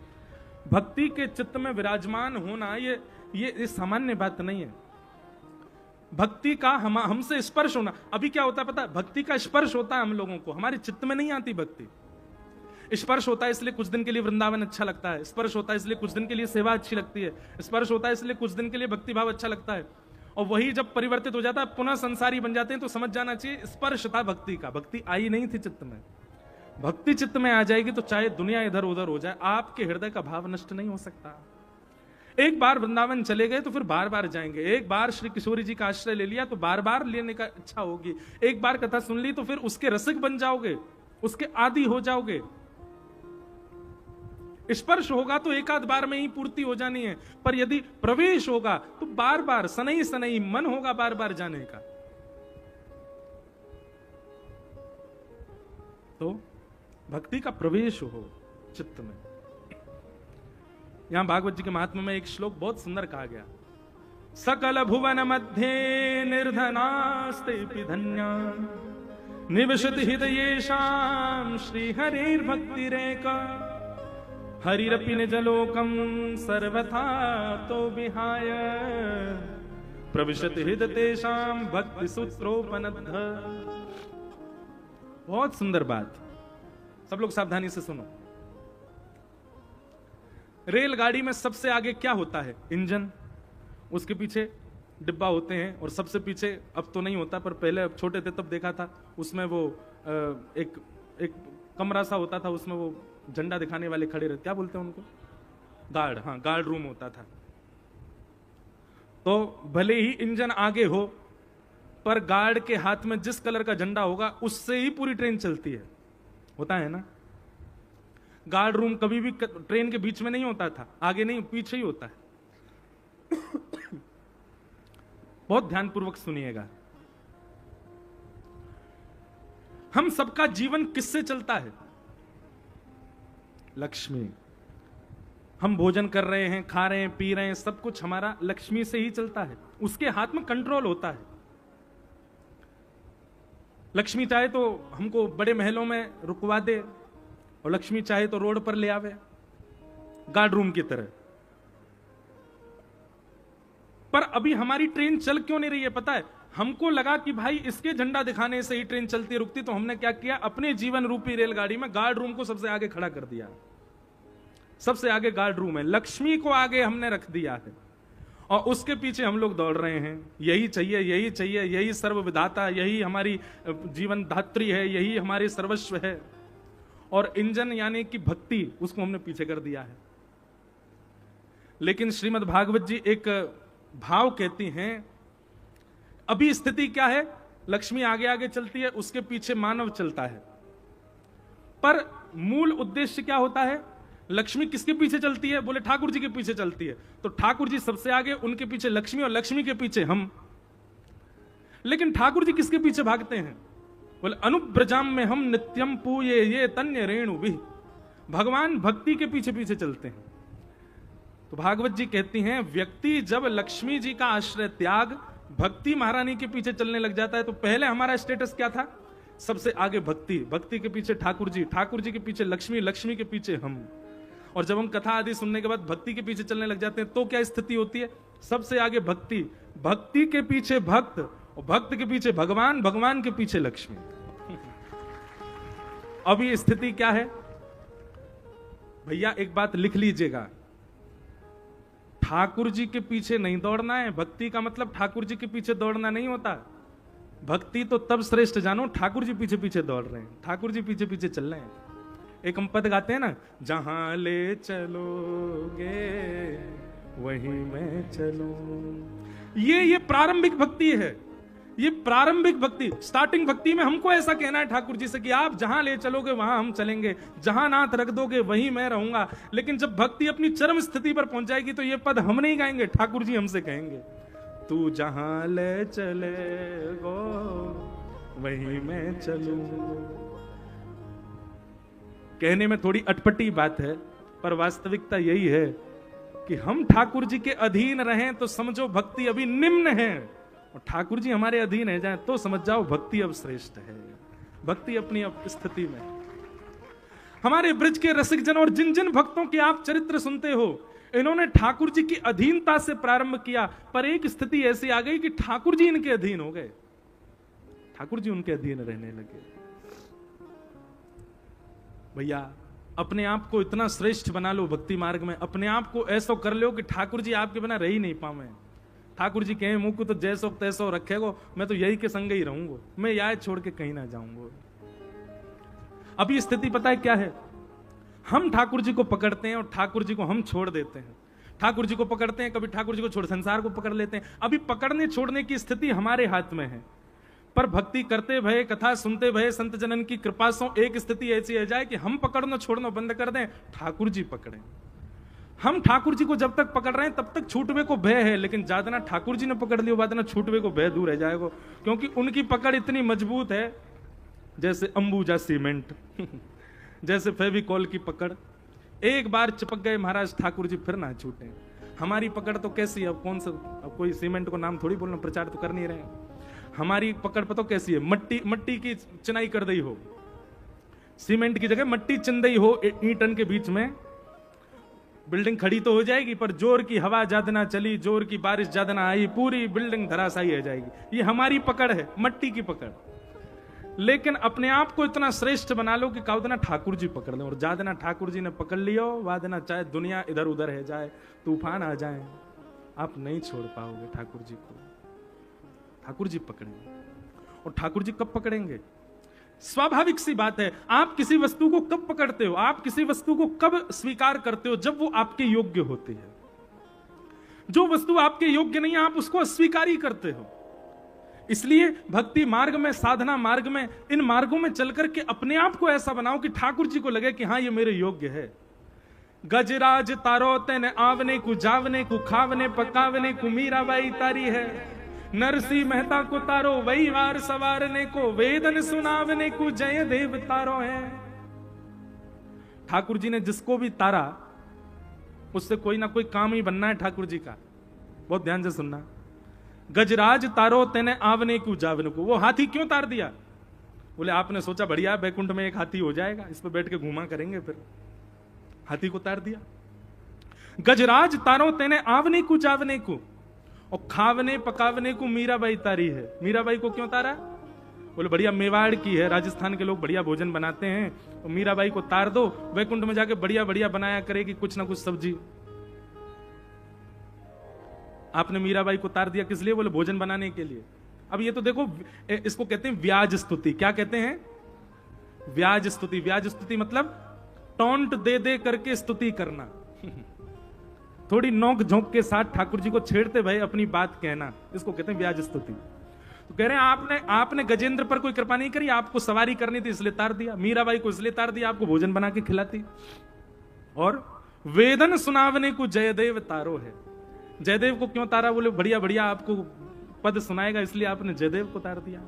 भक्ति के चित्त में विराजमान होना ये सामान्य बात नहीं है। भक्ति का हमसे स्पर्श होना, अभी क्या होता है पता है? भक्ति का स्पर्श होता है हम लोगों को, हमारे चित्त में नहीं आती भक्ति। स्पर्श होता है इसलिए कुछ दिन के लिए वृंदावन अच्छा लगता है, स्पर्श होता है इसलिए कुछ दिन के लिए सेवा अच्छी लगती है, स्पर्श होता है इसलिए कुछ दिन के लिए भक्ति भाव अच्छा लगता है, और वही जब परिवर्तित हो जाता है पुनः संसारी बन जाते हैं, तो समझ जाना चाहिए स्पर्श था भक्ति का, भक्ति आई नहीं थी चित्त में। भक्ति चित्त में आ जाएगी तो चाहे दुनिया इधर उधर हो जाए, आपके हृदय का भाव नष्ट नहीं हो सकता। एक बार वृंदावन चले गए तो फिर बार बार जाएंगे, एक बार श्री किशोरी जी का आश्रय ले लिया तो बार बार लेने का इच्छा होगी, एक बार कथा सुन ली तो फिर उसके रसिक बन जाओगे, उसके आदि हो जाओगे। स्पर्श होगा तो एक आध बार में ही पूर्ति हो जानी है, पर यदि प्रवेश होगा तो बार बार सनई सनई मन होगा बार बार जाने का। तो भक्ति का प्रवेश हो चित्त में। यहां भागवत जी के महात्मा में एक श्लोक बहुत सुंदर कहा गया, सकल भुवन मध्ये निर्धनास्ते धन्या निवसति हृदयेषां श्री हरिर्भक्तिरेका, हरिरपि निजलोकं सर्वथा तो विहाय, प्रविशति हृदय तेषां भक्ति सूत्रोपनद्ध। बहुत सुंदर बात, सब लोग सावधानी से सुनो। रेलगाड़ी में सबसे आगे क्या होता है? इंजन, उसके पीछे डिब्बा होते हैं, और सबसे पीछे, अब तो नहीं होता पर पहले अब छोटे थे तब देखा था, उसमें वो एक कमरा सा होता था, उसमें वो झंडा दिखाने वाले खड़े रहते, क्या बोलते हैं उनको? गार्ड। हाँ, गार्ड रूम होता था। तो भले ही इंजन आगे हो, पर गार्ड के हाथ में जिस कलर का झंडा होगा उससे ही पूरी ट्रेन चलती है, होता है ना? गार्ड रूम कभी भी ट्रेन के बीच में नहीं होता था, आगे नहीं पीछे ही होता है। बहुत ध्यानपूर्वक सुनिएगा। हम सबका जीवन किससे चलता है? लक्ष्मी। हम भोजन कर रहे हैं, खा रहे हैं, पी रहे हैं, सब कुछ हमारा लक्ष्मी से ही चलता है। उसके हाथ में कंट्रोल होता है। लक्ष्मी चाहे तो हमको बड़े महलों में रुकवा दे और लक्ष्मी चाहे तो रोड पर ले आवे, गार्ड रूम की तरह। पर अभी हमारी ट्रेन चल क्यों नहीं रही है पता है? हमको लगा कि भाई इसके झंडा दिखाने से ही ट्रेन चलती रुकती, तो हमने क्या किया, अपने जीवन रूपी रेलगाड़ी में गार्ड रूम को सबसे आगे खड़ा कर दिया। सबसे आगे गार्ड रूम है, लक्ष्मी को आगे हमने रख दिया है और उसके पीछे हम लोग दौड़ रहे हैं। यही चाहिए, यही चाहिए, यही सर्व विधाता, यही हमारी जीवन धात्री है, यही हमारे सर्वस्व है। और इंजन यानी कि भक्ति, उसको हमने पीछे कर दिया है। लेकिन श्रीमद् भागवत जी एक भाव कहती हैं, अभी स्थिति क्या है, लक्ष्मी आगे आगे चलती है, उसके पीछे मानव चलता है। पर मूल उद्देश्य क्या होता है? लक्ष्मी किसके पीछे चलती है? बोले ठाकुर जी के पीछे चलती है। तो ठाकुर जी सबसे आगे, उनके पीछे लक्ष्मी और लक्ष्मी के पीछे हम। लेकिन ठाकुर जी किसके पीछे भागते हैं? बोले अनुब्रजाम में हम नित्यम पूये ये तन्य रेणु भी। भगवान भक्ति के पीछे पीछे चलते हैं। तो भागवत जी कहती हैं, व्यक्ति जब लक्ष्मी जी का आश्रय त्याग भक्ति महारानी के पीछे चलने लग जाता है, तो पहले हमारा स्टेटस क्या था? सबसे आगे भक्ति, भक्ति के पीछे ठाकुर जी, ठाकुर जी के पीछे लक्ष्मी, लक्ष्मी के पीछे हम। और जब हम कथा आदि सुनने के बाद भक्ति के पीछे चलने लग जाते हैं, तो क्या स्थिति होती है? सबसे आगे भक्ति, भक्ति के पीछे भक्त, और भक्त के पीछे भगवान, भगवान के पीछे लक्ष्मी। अभी स्थिति क्या है भैया? एक बात लिख लीजिएगा, ठाकुर जी के पीछे नहीं दौड़ना है। भक्ति का मतलब ठाकुर जी के पीछे दौड़ना नहीं होता। भक्ति तो तब श्रेष्ठ जानो ठाकुर जी पीछे पीछे दौड़ रहे हैं, ठाकुर जी पीछे पीछे चल रहे हैं। एक हम पद गाते हैं ना, जहां ले चलोगे वहीं मैं चलूं। ये प्रारंभिक भक्ति है, ये प्रारंभिक भक्ति, स्टार्टिंग भक्ति में हमको ऐसा कहना है ठाकुर जी से कि आप जहां ले चलोगे वहां हम चलेंगे, जहां नाथ रख दोगे वहीं मैं रहूंगा। लेकिन जब भक्ति अपनी चरम स्थिति पर पहुंच जाएगी तो ये पद हम नहीं गाएंगे, ठाकुर जी हमसे कहेंगे, तू जहां ले चले गो वहीं मैं चलूं। कहने में थोड़ी अटपटी बात है, पर वास्तविकता यही है कि हम ठाकुर जी के अधीन रहें तो समझो भक्ति अभी निम्न है, और ठाकुर जी हमारे अधीन है जाए तो समझ जाओ भक्ति अब श्रेष्ठ है। भक्ति अपनी अब स्थिति में। हमारे ब्रज के रसिक जन और जिन जिन भक्तों के आप चरित्र सुनते हो, इन्होंने ठाकुर जी की अधीनता से प्रारंभ किया, पर एक स्थिति ऐसी आ गई कि ठाकुर जी इनके अधीन हो गए, ठाकुर जी उनके अधीन रहने लगे। भैया अपने आप को इतना श्रेष्ठ बना लो भक्ति मार्ग में, अपने आप को ऐसा कर लो कि ठाकुर जी आपके बिना रह ही नहीं पावे। ठाकुर जी कहें मुंह को तो जैसो तैसो रखेगो, मैं तो यही के संग ही रहूंगा, मैं याद छोड़ के कहीं ना जाऊंगा। अभी स्थिति पता है क्या है? हम ठाकुर जी को पकड़ते हैं और ठाकुर जी को हम छोड़ देते हैं। ठाकुर जी को पकड़ते हैं, कभी ठाकुर जी को छोड़ संसार को पकड़ लेते हैं। अभी पकड़ने छोड़ने की स्थिति हमारे हाथ में है, पर भक्ति करते भय, कथा सुनते भय, संत जनन की कृपा से एक स्थिति ऐसी आ जाए कि हम पकड़ना छोड़ना बंद कर दें, ठाकुर जी पकड़ें। हम ठाकुर जी को जब तक पकड़ रहे हैं तब तक छूटवे को भय है, लेकिन ज्यादा ठाकुर जी ने पकड़ लियो बाद छूटवे को भय दूर रह जाएगा, क्योंकि उनकी पकड़ इतनी मजबूत है जैसे अंबुजा सीमेंट जैसे फेविकॉल की पकड़। एक बार चिपक गए महाराज ठाकुर जी फिर ना छूटे। हमारी पकड़ तो कैसी है? अब कौन सा, अब कोई सीमेंट को नाम थोड़ी बोलना, प्रचार तो कर नहीं रहे। हमारी पकड़ पता कैसी है? मट्टी की चिनाई कर दी हो, सीमेंट की जगह मट्टी चिंदई हो ईंटन के बीच में, बिल्डिंग खड़ी तो हो जाएगी, पर जोर की हवा ज्यादा ना चली, जोर की बारिश ज्यादा ना आई, पूरी बिल्डिंग धराशायी हो जाएगी। ये हमारी पकड़ है, मट्टी की पकड़। लेकिन अपने आप को इतना श्रेष्ठ बना लो कि काउदना ठाकुर जी पकड़ लें, और ज्यादा ठाकुर जी ने पकड़ लियो वादना, चाहे दुनिया इधर उधर है जाए, तूफान आ जाए, आप नहीं छोड़ पाओगे ठाकुर जी को। ठाकुर जी पकड़ेंगे। और ठाकुर जी कब पकड़ेंगे? स्वाभाविक सी बात है, आप किसी वस्तु को कब पकड़ते हो, आप किसी वस्तु को कब स्वीकार करते हो? जब वो आपके योग्य होती है। जो वस्तु आपके योग्य नहीं है आप उसको अस्वीकार ही करते हो। इसलिए भक्ति मार्ग में, साधना मार्ग में, इन मार्गों में चल करके अपने आप को ऐसा बनाओ कि ठाकुर जी को लगे कि हाँ ये मेरे योग्य है। गजराज तारो तेने आवने को, जावने को, खावने पकावने को मीराबाई तारी है। नरसिंह मेहता को तारो वही वार सवारने को, वेदन सुनावने को जय देव तारो है। ठाकुर जी ने जिसको भी तारा उससे कोई ना कोई काम ही बनना है ठाकुर जी का। बहुत ध्यान से सुनना। गजराज तारो तेने आवने को, जावने को। वो हाथी क्यों तार दिया? बोले आपने सोचा बढ़िया बैकुंठ में एक हाथी हो जाएगा, इस पर बैठ के घुमा करेंगे, फिर हाथी को तार दिया। गजराज तारो तेने आवने को, जावने को, और खावने पकावने को मीराबाई तारी है। मीराबाई को क्यों तारा? बोले बढ़िया मेवाड़ की है, राजस्थान के लोग बढ़िया भोजन बनाते हैं, और मीराबाई को तार दो, वैकुंठ में जाके बढ़िया बढ़िया बनाया करेगी कुछ ना कुछ सब्जी। आपने मीराबाई को तार दिया किस लिए? बोले भोजन बनाने के लिए। अब ये तो देखो, इसको कहते हैं व्याज स्तुति। क्या कहते हैं? व्याज स्तुति। व्याज स्तुति मतलब टॉन्ट दे दे करके स्तुति करना। थोड़ी नोक झोंक के साथ ठाकुर जी को छेड़ते भाई अपनी बात कहना, इसको कहते हैं व्याज स्तुति। तो कह रहे हैं आपने गजेंद्र पर कोई कृपा नहीं करी, आपको सवारी करनी थी इसलिए तार दिया, मीराबाई को इसलिए तार दिया आपको भोजन बना के खिलाती। और वेदन सुनावने को जयदेव तारो है। जयदेव को क्यों तारा? बोले बढ़िया बढ़िया आपको पद सुनाएगा इसलिए आपने जयदेव को तार दिया।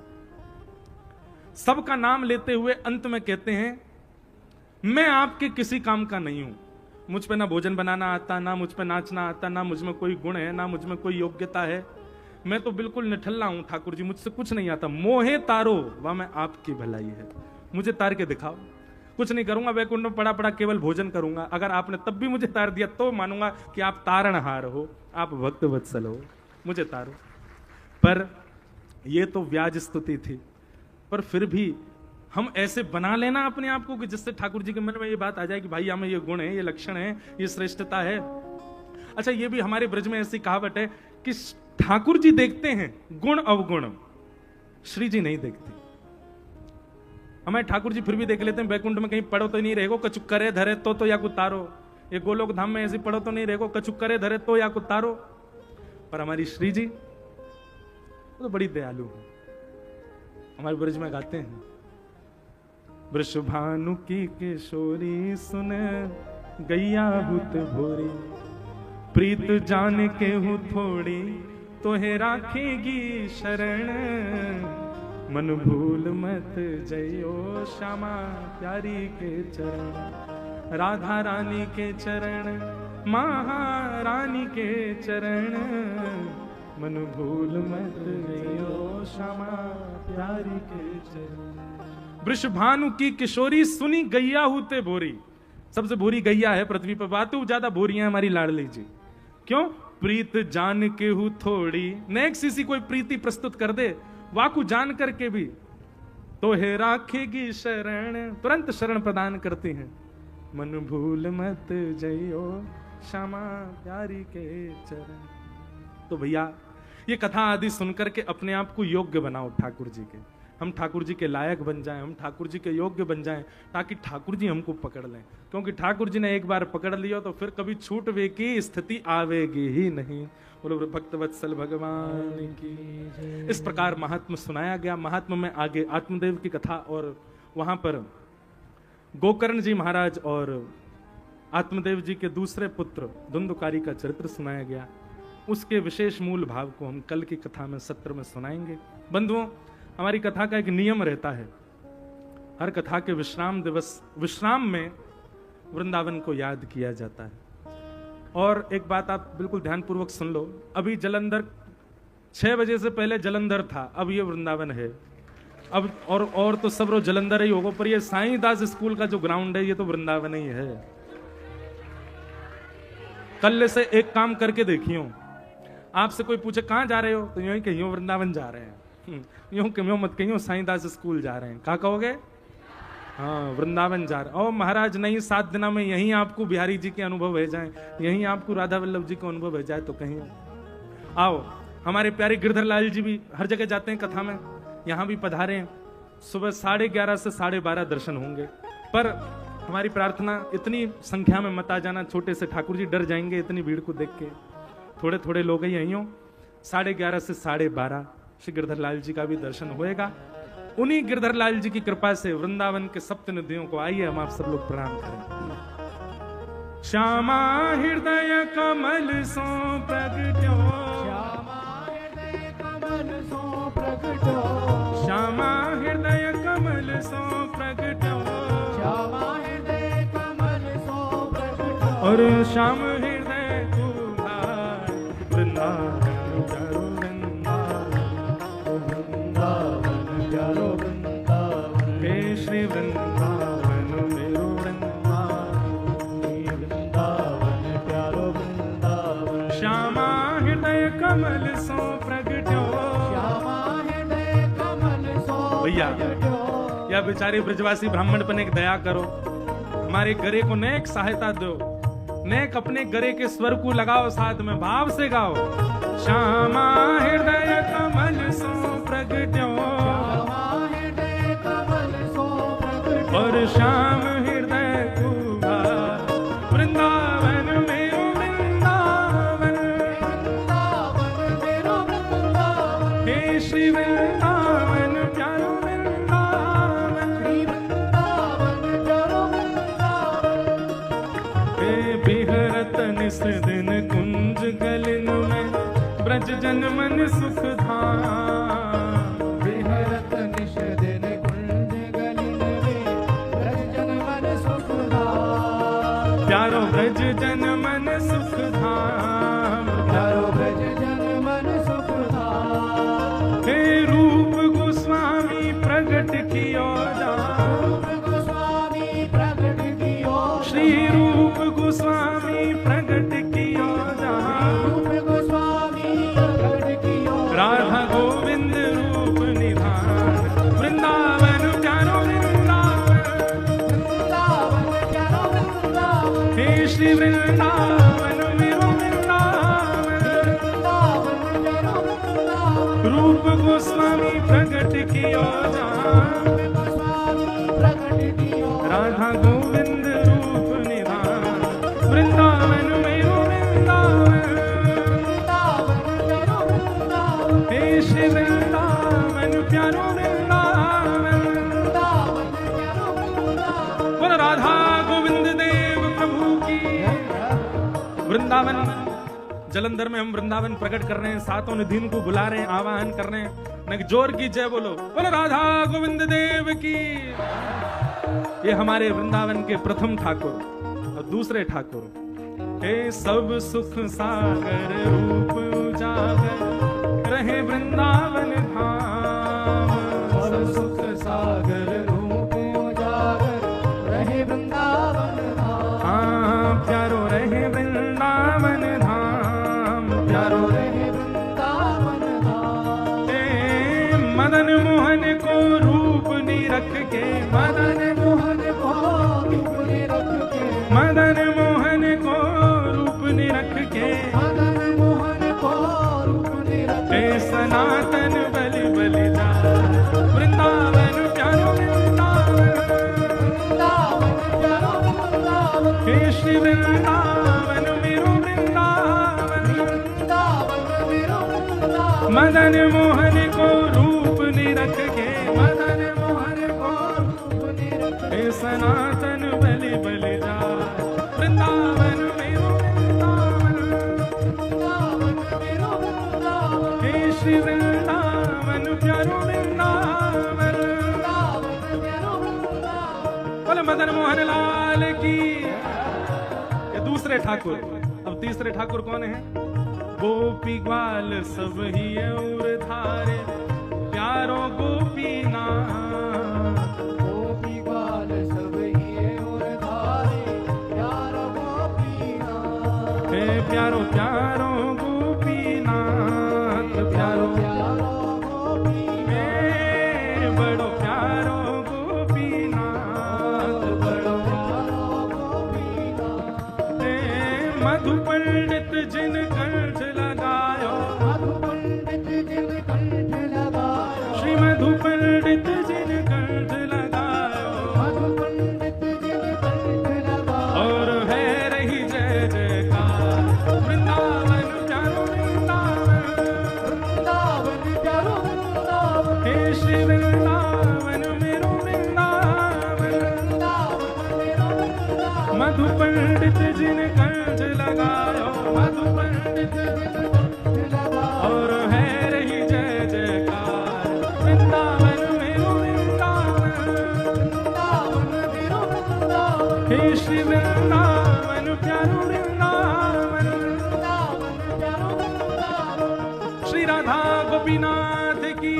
सबका नाम लेते हुए अंत में कहते हैं मैं आपके किसी काम का नहीं हूं। मुझ पे ना भोजन बनाना आता, ना मुझ पे नाचना आता, ना मुझ में कोई गुण है, ना मुझ में कोई योग्यता है। मैं तो बिल्कुल निठल्ला हूं ठाकुर जी, मुझसे कुछ नहीं आता। मोहे तारो वह मैं आपकी भलाई है, मुझे तार के दिखाओ। कुछ नहीं करूंगा, वैकुंठ में पड़ा पड़ा केवल भोजन करूंगा। अगर आपने तब भी मुझे तार दिया तो मानूंगा कि आप तारणहार हो, आप भक्त वत्सल हो, मुझे तारो। पर यह तो व्याज स्तुति थी। पर फिर भी हम ऐसे बना लेना अपने आप को कि जिससे ठाकुर जी के मन में ये बात आ जाए कि भाई हमें ये गुण है, ये लक्षण है, ये श्रेष्ठता है। अच्छा, ये भी हमारे ब्रज में ऐसी कहावत है कि ठाकुर जी देखते हैं गुण अवगुण, श्री जी नहीं देखते। हमें ठाकुर जी फिर भी देख लेते हैं। बैकुंठ में कहीं पड़ो तो नहीं रहेगो, कछु करे धरे तो या कुछ तारो। ये गोलोक धाम में ऐसी पड़ो तो नहीं रहेगो, कछु करे धरे तो या कुछ तारो। पर हमारी श्री जी तो बड़ी दयालु है। हमारे ब्रज में गाते हैं वृषभानु की किशोरी सुन गैया हुत भोरी, प्रीत जान के हूं थोड़ी तो है राखेगी शरण। मन भूल मत जइयो श्यामा प्यारी के चरण, राधा रानी के चरण, महारानी के चरण। मन भूल मत जइयो श्यामा प्यारी के चरण। वृषभानु की किशोरी सुनी गैया हुते भोरी। सबसे भोरी गैया है पृथ्वी पर, बातों ज्यादा भोरियां हमारी लाडली जी। क्यों? प्रीत जान के हूं थोड़ी। नेक्स्ट किसी कोई प्रीति प्रस्तुत कर दे वाकु जान करके भी तो है राखेगी शरण, तुरंत शरण प्रदान करती हैं। मन भूल मत जइयो श्यामा प्यारी के चरण। तो भैया ये कथा आदि सुनकर के अपने आप को योग्य बनाओ ठाकुर जी के। हम ठाकुर जी के लायक बन जाएं, हम ठाकुर जी के योग्य बन जाएं, ताकि ठाकुर जी हमको पकड़ लें। क्योंकि ठाकुर जी ने एक बार पकड़ लिया तो फिर कभी छूटवे की स्थिति आवेगी ही नहीं। बोलो भक्त वत्सल भगवान की। इस प्रकार महात्म सुनाया गया। महात्म में आगे आत्मदेव की कथा और वहां पर गोकर्ण जी महाराज और आत्मदेव जी के दूसरे पुत्र धुंधुकारी का चरित्र सुनाया गया। उसके विशेष मूल भाव को हम कल की कथा में सत्र में सुनाएंगे। बंधुओं, हमारी कथा का एक नियम रहता है, हर कथा के विश्राम में वृंदावन को याद किया जाता है। और एक बात आप बिल्कुल ध्यानपूर्वक सुन लो, अभी जलंधर 6 बजे से पहले जलंधर था, अब ये वृंदावन है। अब और तो सब रोज जलंधर ही होगा, पर ये साईं दास स्कूल का जो ग्राउंड है ये तो वृंदावन ही है। कल से एक काम करके देखियो, आपसे कोई पूछे कहां जा रहे हो तो यूं ही कहियो वृंदावन जा रहे हैं, यूं मत कहियो साईं दास स्कूल जा रहे हैं। कहा कहोगे? हाँ, वृंदावन जा रहे। और महाराज नहीं, 7 दिनों में यहीं आपको बिहारी जी के अनुभव हो जाए, यहीं आपको राधा वल्लभ जी का अनुभव हो जाए तो कहीं आओ। हमारे प्यारे गिरधर लाल जी भी हर जगह जाते हैं कथा में, यहाँ भी पधारे हैं। सुबह 11:30 से 12:30 दर्शन होंगे। पर हमारी प्रार्थना, इतनी संख्या में मत आ जाना, छोटे से ठाकुर जी डर जाएंगे इतनी भीड़ को देख के। थोड़े थोड़े लोग ही यहीं हो, 11:30 से 12:30 श्री गिरधरलाल जी का भी दर्शन होएगा। उन्हीं गिरधरलाल जी की कृपा से वृंदावन के सप्त नदियों को आइए हम आप सब लोग प्रणाम करें। श्यामा हृदय कमल सो प्रगट्यो, श्यामा हृदय कमल सो प्रगट्यो, और श्याम हृदय तुम्हार वृंदावन प्यारो वृंदावन, हे श्री वृंदावन मेरो वृंदावन प्यारो वृंदावन। श्यामा हृदय कमल सो प्रगट्यो, भैया या बेचारे ब्रजवासी ब्राह्मण पर एक दया करो, हमारे गरे को नेक सहायता दो, नेक अपने गरे के स्वर को लगाओ, साथ में भाव से गाओ। श्यामा हृदय कमल सो प्रगट्यो, और श्याम हृदय तुम्हार वृंदावन मेरो वृंदावन, हे श्री वृंदावन प्यारो वृंदावन, हे बिहरत निस दिन कुंज गलिन में ब्रज जन मन सुख धाम, बिहरत निस दिन कुंज गलिन में ब्रज जन मन सुख धाम, प्यारो ब्रज जन मन सुख धाम, प्यारो ब्रज जन मन सुख धाम। हे रूप गोस्वामी प्रगट कियो जा, गोस्वामी प्रगट कियो, श्री रूप गोस्वामी प्रगट कियो जा, गोस्वामी प्रगट कियो, राधा गोविंद रूप निधान, वृंदावन प्यारो वृंदावन, प्यारो वृंदावन, हे श्री वृंदावन मेरो वृंदावन, प्यारो वृंदावन, रूप गोस्वामी प्रगट कियो जा, गोस्वामी प्रगट कियो, राधा गोविंद रूप निधान, वृंदावन मेरो वृंदावन, प्यारो वृंदावन, हे श्री वृंदावन प्यारो वृंदावन। प्यारो वृंदावन। बोलो राधा गोविंद देव प्रभु की। वृंदावन जलंधर में हम वृंदावन प्रकट कर रहे हैं, सातों निधिन को बुला रहे हैं, आवाहन कर रहे हैं। न जोर की जय बोलो, बोलो राधा गोविंद देव की। ये हमारे वृंदावन के प्रथम ठाकुर और दूसरे ठाकुर, हे सब सुख सागर रूप उजागर रहे वृंदावन धाम, सब सुख सागर रूप उजागर रहे वृंदावन धाम, हाँ प्यारो रहे वृंदावन धाम, प्यारो रहे वृंदावन धाम। हे मदन मोहन को रूप निरख के, मदन मोहन को रूप निरख के, मदन मोहन को रूप निरख के, मदन मोहन को रूप निरख हे के, सनातन बलि बलि जा, वृंदावन प्यारो वृंदावन, वृंदावन प्यारो वृंदावन, हे श्री वृंदावन मेरो वृंदावन, वृंदावन मेरो वृंदावन, मदन मोहन को रूप निरख के, मदन मोहन को रूप निरख के, हे सनातन बलि बलि जा, वृंदावन मेरो वृंदावन, वृंदावन मेरो वृंदावन, हे श्री वृंदावन प्यारो वृंदावन। वृंदावन मेरो वृंदावन। बोले मदन मोहन लाल की। ये दूसरे ठाकुर। अब तीसरे ठाकुर कौन है? गोपी ग्वाल सब ही और धारे प्यारो गोपीनाथ, गोपी ग्वाल सब ही और धारे प्यारो गोपीनाथ, हे प्यारो प्यारो गोपीनाथ, प्यारो प्यारो गोपीनाथ, हे बड़ो प्यारो गोपीनाथ, बड़ो प्यारो गोपीनाथ, हे मधु पंडित जिन कंठ लगायो, मधु पंडित जिन कंठ लगायो मधु पंडित और है रही जय जयकार वृंदावन मेरो वृंदावन हे श्री वृंदावन प्यारो वृंदावन श्री राधा गोपीनाथ की।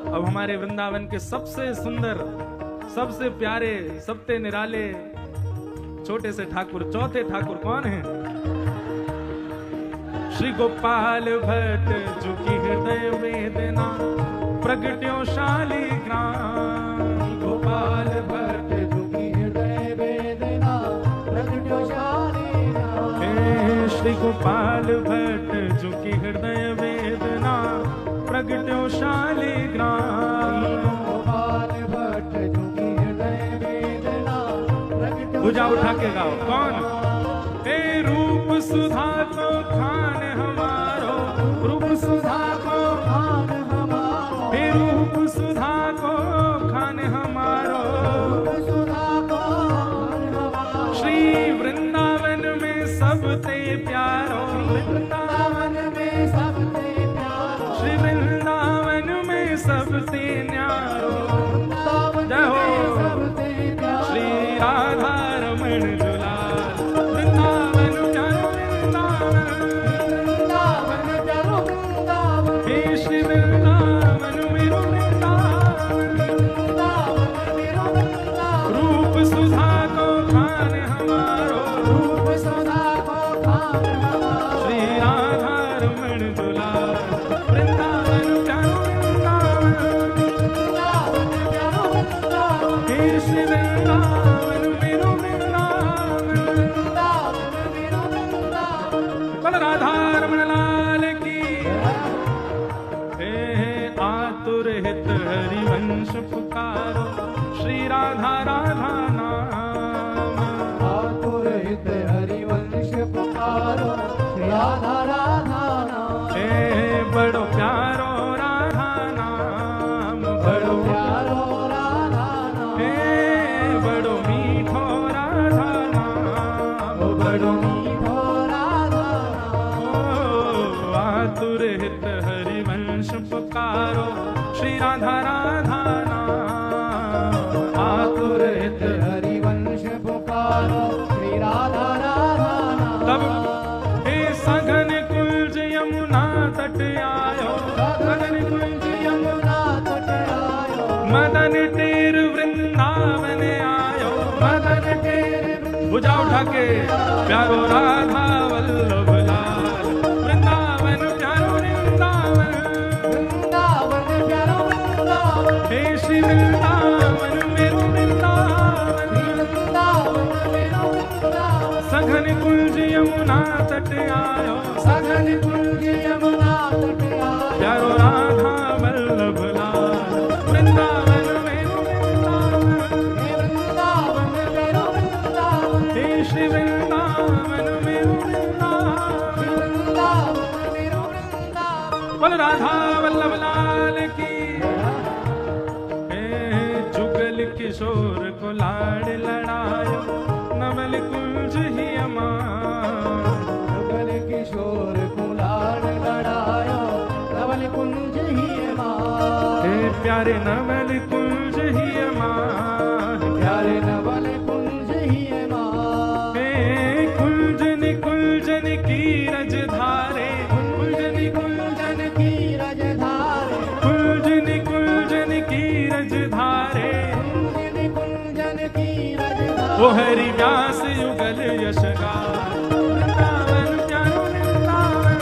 अब हमारे वृंदावन के सबसे सुंदर, सबसे प्यारे, सबसे निराले छोटे से ठाकुर, चौथे ठाकुर कौन हैं? श्री गोपाल भट्ट जुकी हृदय वेदना प्रगट्यो शालिग्राम। गोपाल भट्ट जुकी हृदय वेदना प्रगट्यो शालिग्राम। श्री गोपाल भट्ट जुकी हृदय वेदना प्रगट्यो शालिग्राम। गोपाल भट्ट जुकी हृदय वेदना प्रगट्यो। भुजा उठा के गाओ कौन? हे रूप सुधा को खान हमारो, रूप सुधा को खान हमारो, हे रूप सुधा को खान हमारो, रूप सुधा को खान हमारो। श्री वृंदावन में सबते प्यारो, वृंदावन में सबते प्यारो, श्री वृंदावन में सबते न्यारो। जय हो श्री राधा रमण दुलार वृंदावन प्यारो वृंदावन प्यारो वृंदावन। हे श्री वृंदावन मेरो वृंदावन रूप सुधा को खान हमारो, रूप सुधा को खान हमारो। श्री राधा रमण दुलार वृंदावन प्यारो वृंदावन प्यारो वृंदावन। हे श्री वृंदावन मेरो वृंदावन मेरो वृंदावन। बल राधा रमण लाल की। हे आतुर हित हरिवंश पुकारो श्री राधा राधा नाम। आतुर हित हरिवंश पुकारो श्री राधा राधा नाम। हे बड़ो प्यारो राधा नाम, बड़ो प्यारो राधा नाम। हे बड़ो मीठो राधा नाम, बड़ो मीठो राधा नाम। आतुर हित हरिवंश पुकारो श्री राधा राधा नाम। आतुर हित हरिवंश पुकारो श्री राधा राधा नाम। तब हे सघन कुंज यमुना तट आयो, सघन कुंज यमुना तट आयो। मदन टेर वृंदावन आयो, मदन टेर। भुजा उठा के प्यारो राधा वल्लभ लाल वृंदावन प्यारो वृंदावन वृंदावन प्यारो वृंदावन। हे श्री वृंदावन मेरो वृंदावन वृंदावन मेरो वृंदावन। सघन कुंज यमुना तट आयो, सघन कुंज यमुना तट आयो। प्यारो राधा वल्लभ लाल वृंदावन मेरो वृंदावन वृंदावन मेरो वृंदावन। हे श्री वृंदावन मेरो वृंदावन वृंदावन मेरो वृंदावन। बोल राधा वल्लभ लाल की। जुगल किशोर को लाड़ लड़ायो नवल कुंज ही अमान। जुगल किशोर को लाड़ लड़ायो नवल कुंज ही अमान। हे प्यारे नवल कुंज ही अमान, प्यारे नवल कुंज ही अमान। हे कुंजन कुंजन की रजधारे, कुंजन कुंजन की रजधारे, कुंजन कुंजन की रजधारे, कुंजन कुंजन की रजधारे। वो हरि व्यास युगल यश गान वृंदावन प्यारो वृंदावन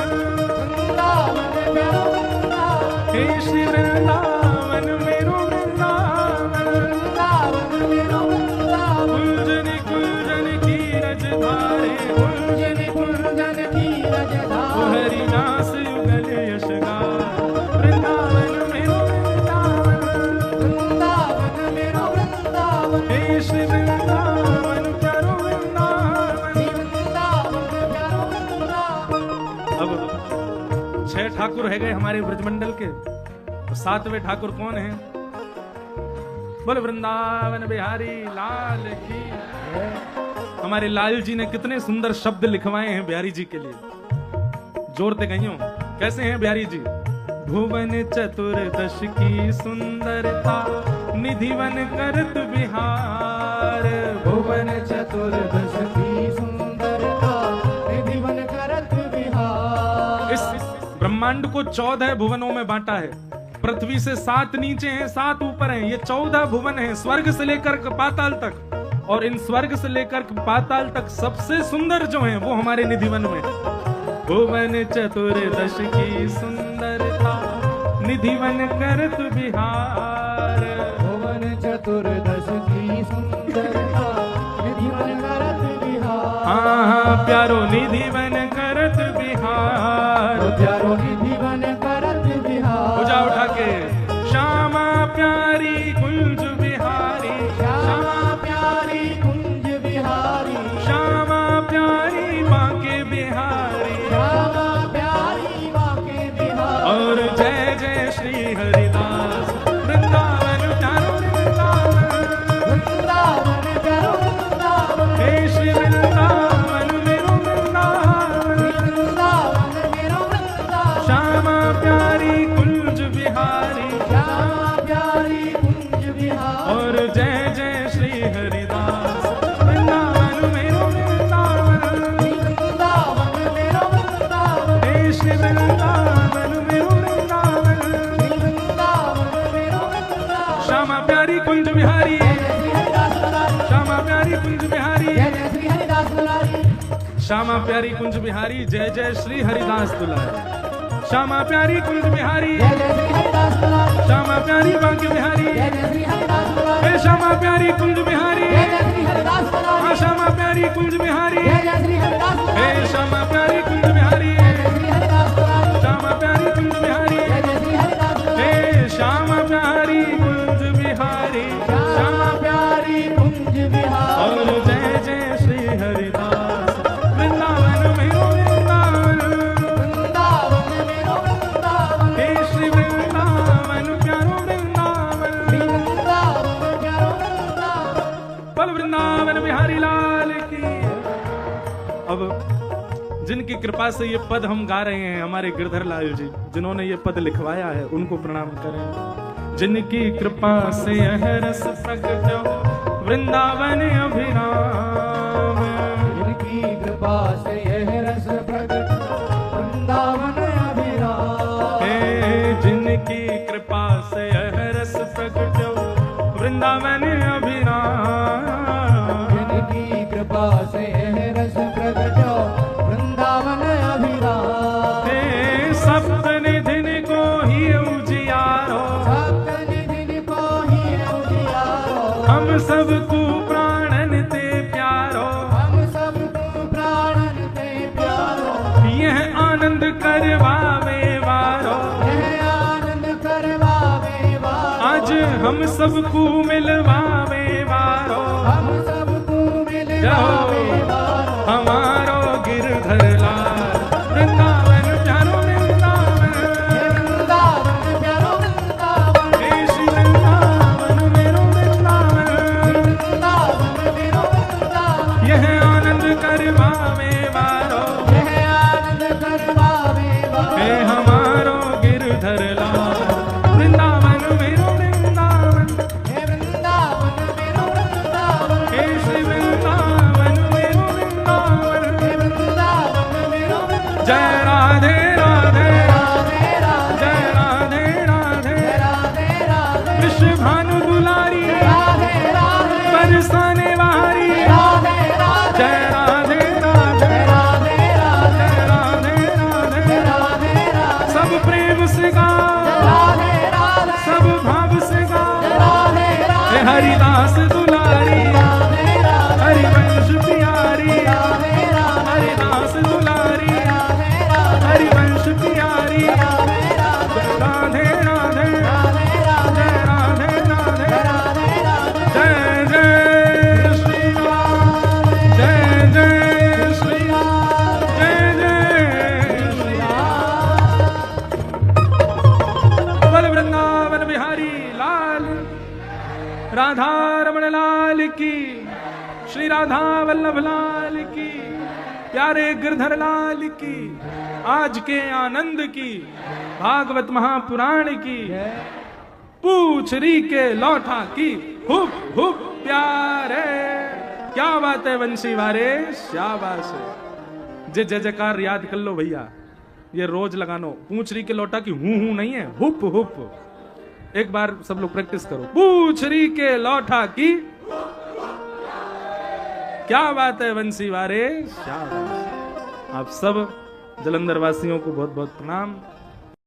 वृंदावन प्यारो वृंदावन। हे श्री वृंदावन मेरो वृंदावन वृंदावन मेरो वृंदावन। कुंजन कुंजन की रजधारे, कुंजन कुंजन की रजधारे। वो हरि व्यास युगल यश गान वृंदावन मेरो वृंदावन वृंदावन मेरो वृंदावन। हे श्री वृंदावन प्यारो वृंदावन वृंदावन प्यारो वृंदावन। अब 6 ठाकुर है गए हमारे ब्रजमंडल के। 7वें ठाकुर कौन है? बोल वृंदावन बिहारी लाल की। हमारे लाल जी ने कितने सुंदर शब्द लिखवाए हैं बिहारी जी के लिए, जोड़ते कहियो। कैसे हैं बिहारी जी? भुवन चतुर्दश की सुंदरता निधिवन करत बिहार, भुवन चतुर्दश की सुंदरता निधिवन करत बिहार। इस ब्रह्मांड को 14 भुवनों में बांटा है। पृथ्वी से 7 नीचे हैं, 7 ऊपर हैं। ये 14 भुवन हैं, स्वर्ग से लेकर पाताल तक। और इन स्वर्ग से लेकर पाताल तक सबसे सुंदर जो हैं वो हमारे निधिवन में। भुवन चतुर्दश की सुंदरता निधिवन करत बिहार, भुवन चतुर्दश की सुंदरता निधिवन करत बिहार। हाँ प्यारो निधिवन करत बिहार, प्यारो निधिवन करत बिहार। पूजा उठा के श्यामा प्यारी कुंज बिहारी, श्यामा प्यारी कुंज बिहारी, श्यामा प्यारी बांके बिहारी, श्यामा प्यारी बांके बिहारी। और जय जय श्री हरिदास वृंदावन प्यारो वृंदावन, वृंदावन प्यारो वृंदावन, हे श्री वृंदावन मेरो वृंदावन, वृंदावन मेरो वृंदावन। श्यामा प्यारी कुंज बिहारी, श्यामा प्यारी कुंज बिहारी। और जय जय श्री हरिदास वृंदावन मेरो वृंदावन, वृंदावन मेरो वृंदावन, हे श्री वृंदावन मेरो वृंदावन, वृंदावन मेरो वृंदावन। श्यामा प्यारी कुंज बिहारी, जय श्री हरिदास दुलारी, श्यामा प्यारी कुंज बिहारी, जय श्री हरिदास दुलारी। श्यामा प्यारी कुंज बिहारी, जय जय श्री हरिदास दुलारी। श्यामा प्यारी कुंज बिहारी, जय श्री हरिदास दुलारी, श्यामा प्यारी बांके बिहारी, जय श्री हरिदास दुलारी, हे श्यामा प्यारी कुंज बिहारी, जय श्री हरिदास दुलारी, हाँ श्यामा प्यारी कुंज बिहारी, जय श्री हरिदास दुलारी, हे श्यामा प्यारी कुंज बिहारी, जय श्री हरिदास दुलारी, श्यामा प्यारी कुंज बिहारी, जय श्री हरिदास दुलारी। हे श्यामा प्यारी कुंज बिहारी, श्यामा प्यारी कुंज बिहारी। और जय जय श्री हरिदास वृंदावन मेरो वृंदावन, वृंदावन मेरो वृंदावन, हे श्री वृंदावन प्यारो वृंदावन, वृंदावन प्यारो वृंदावन। बल वृंदावन बिहारी लाल की। अब जिनकी कृपा से ये पद हम गा रहे हैं, हमारे गिरधर लाल जी जिन्होंने ये पद लिखवाया है, उनको प्रणाम करें। जिनकी कृपा से यह रस प्रगट्यो वृंदावन अभिराम, जिनकी कृपा से यह रस प्रगट वृंदावन अभिराम। हे जिनकी कृपा से यह रस प्रगट्यो वृंदावन अभिराम, जिनकी कृपा से यह रस प्रगट वृंदावन अभिराम। हे सप्त निधिन को ही उजियारो, सप्त निधिन को ही उजियारो, हम सबको प्राणन ते प्यारो, हम सबको प्राणन ते प्यारो। यह आनंद करवावे वारो, यह आनंद करवावे वारो, आज हम सबको मिलवावे वारो, हम सबको मिलवावे वारो। हमारो गिरधर लाल वृंदावन प्यारो वृंदावन, हे वृंदावन प्यारो वृंदावन, हे श्री वृंदावन मेरो वृंदावन, वृंदावन मेरो वृंदावन। यह आनंद करवावे वारो, यह आनंद करवावे वारो। हे हमारो गिरधर लाल वृंदावन मेरो वृंदावन, हे वृंदावन मेरो वृंदावन, हे श्री वृंदावन मेरो वृंदावन। हे वृंदावन मेरो वृंदावन। जय राधे राधे, राधे राधे, जय राधे राधे, राधे राधे, विश्व भानु दुलारी राधे राधे, बरसाने वारी, राधे राधे, जय राधे राधे, राधे राधे, जय राधे राधे, राधे राधे, सब प्रेम से गा, राधे राधे, सब भाव से गा, राधे राधे, हे हरिदास दुलारी, राधे राधे, हरिवंश प्यारी, राधे राधे, हरिदास दुलारी, राधे राधे, हरिवंश प्यारी, राधे राधे, राधे राधे, राधे राधे, जय राधे राधे, राधे राधे। जय जय श्री राम, जय जय श्री राम, जय जय श्री राम। बल वृंदावन बिहारी लाल, राधा रमण लाल की, श्री राधा वल्लभ लाल की, प्यारे गिरधर लाल की, आज के आनंद की, भागवत महापुराण की, पूछरी के लौठा की, हुप हुप प्यारे। क्या बात है वंशी वारे, शाबाश है। जे जय जयकार याद कर लो भैया, ये रोज लगानो। पूछरी के लौटा की हूं नहीं है, हुप हुप। एक बार सब लोग प्रैक्टिस करो। पूछरी के लौठा की, क्या बात है वंशी वारे, शाबाश। आप सब जलंधर वासियों को बहुत बहुत प्रणाम।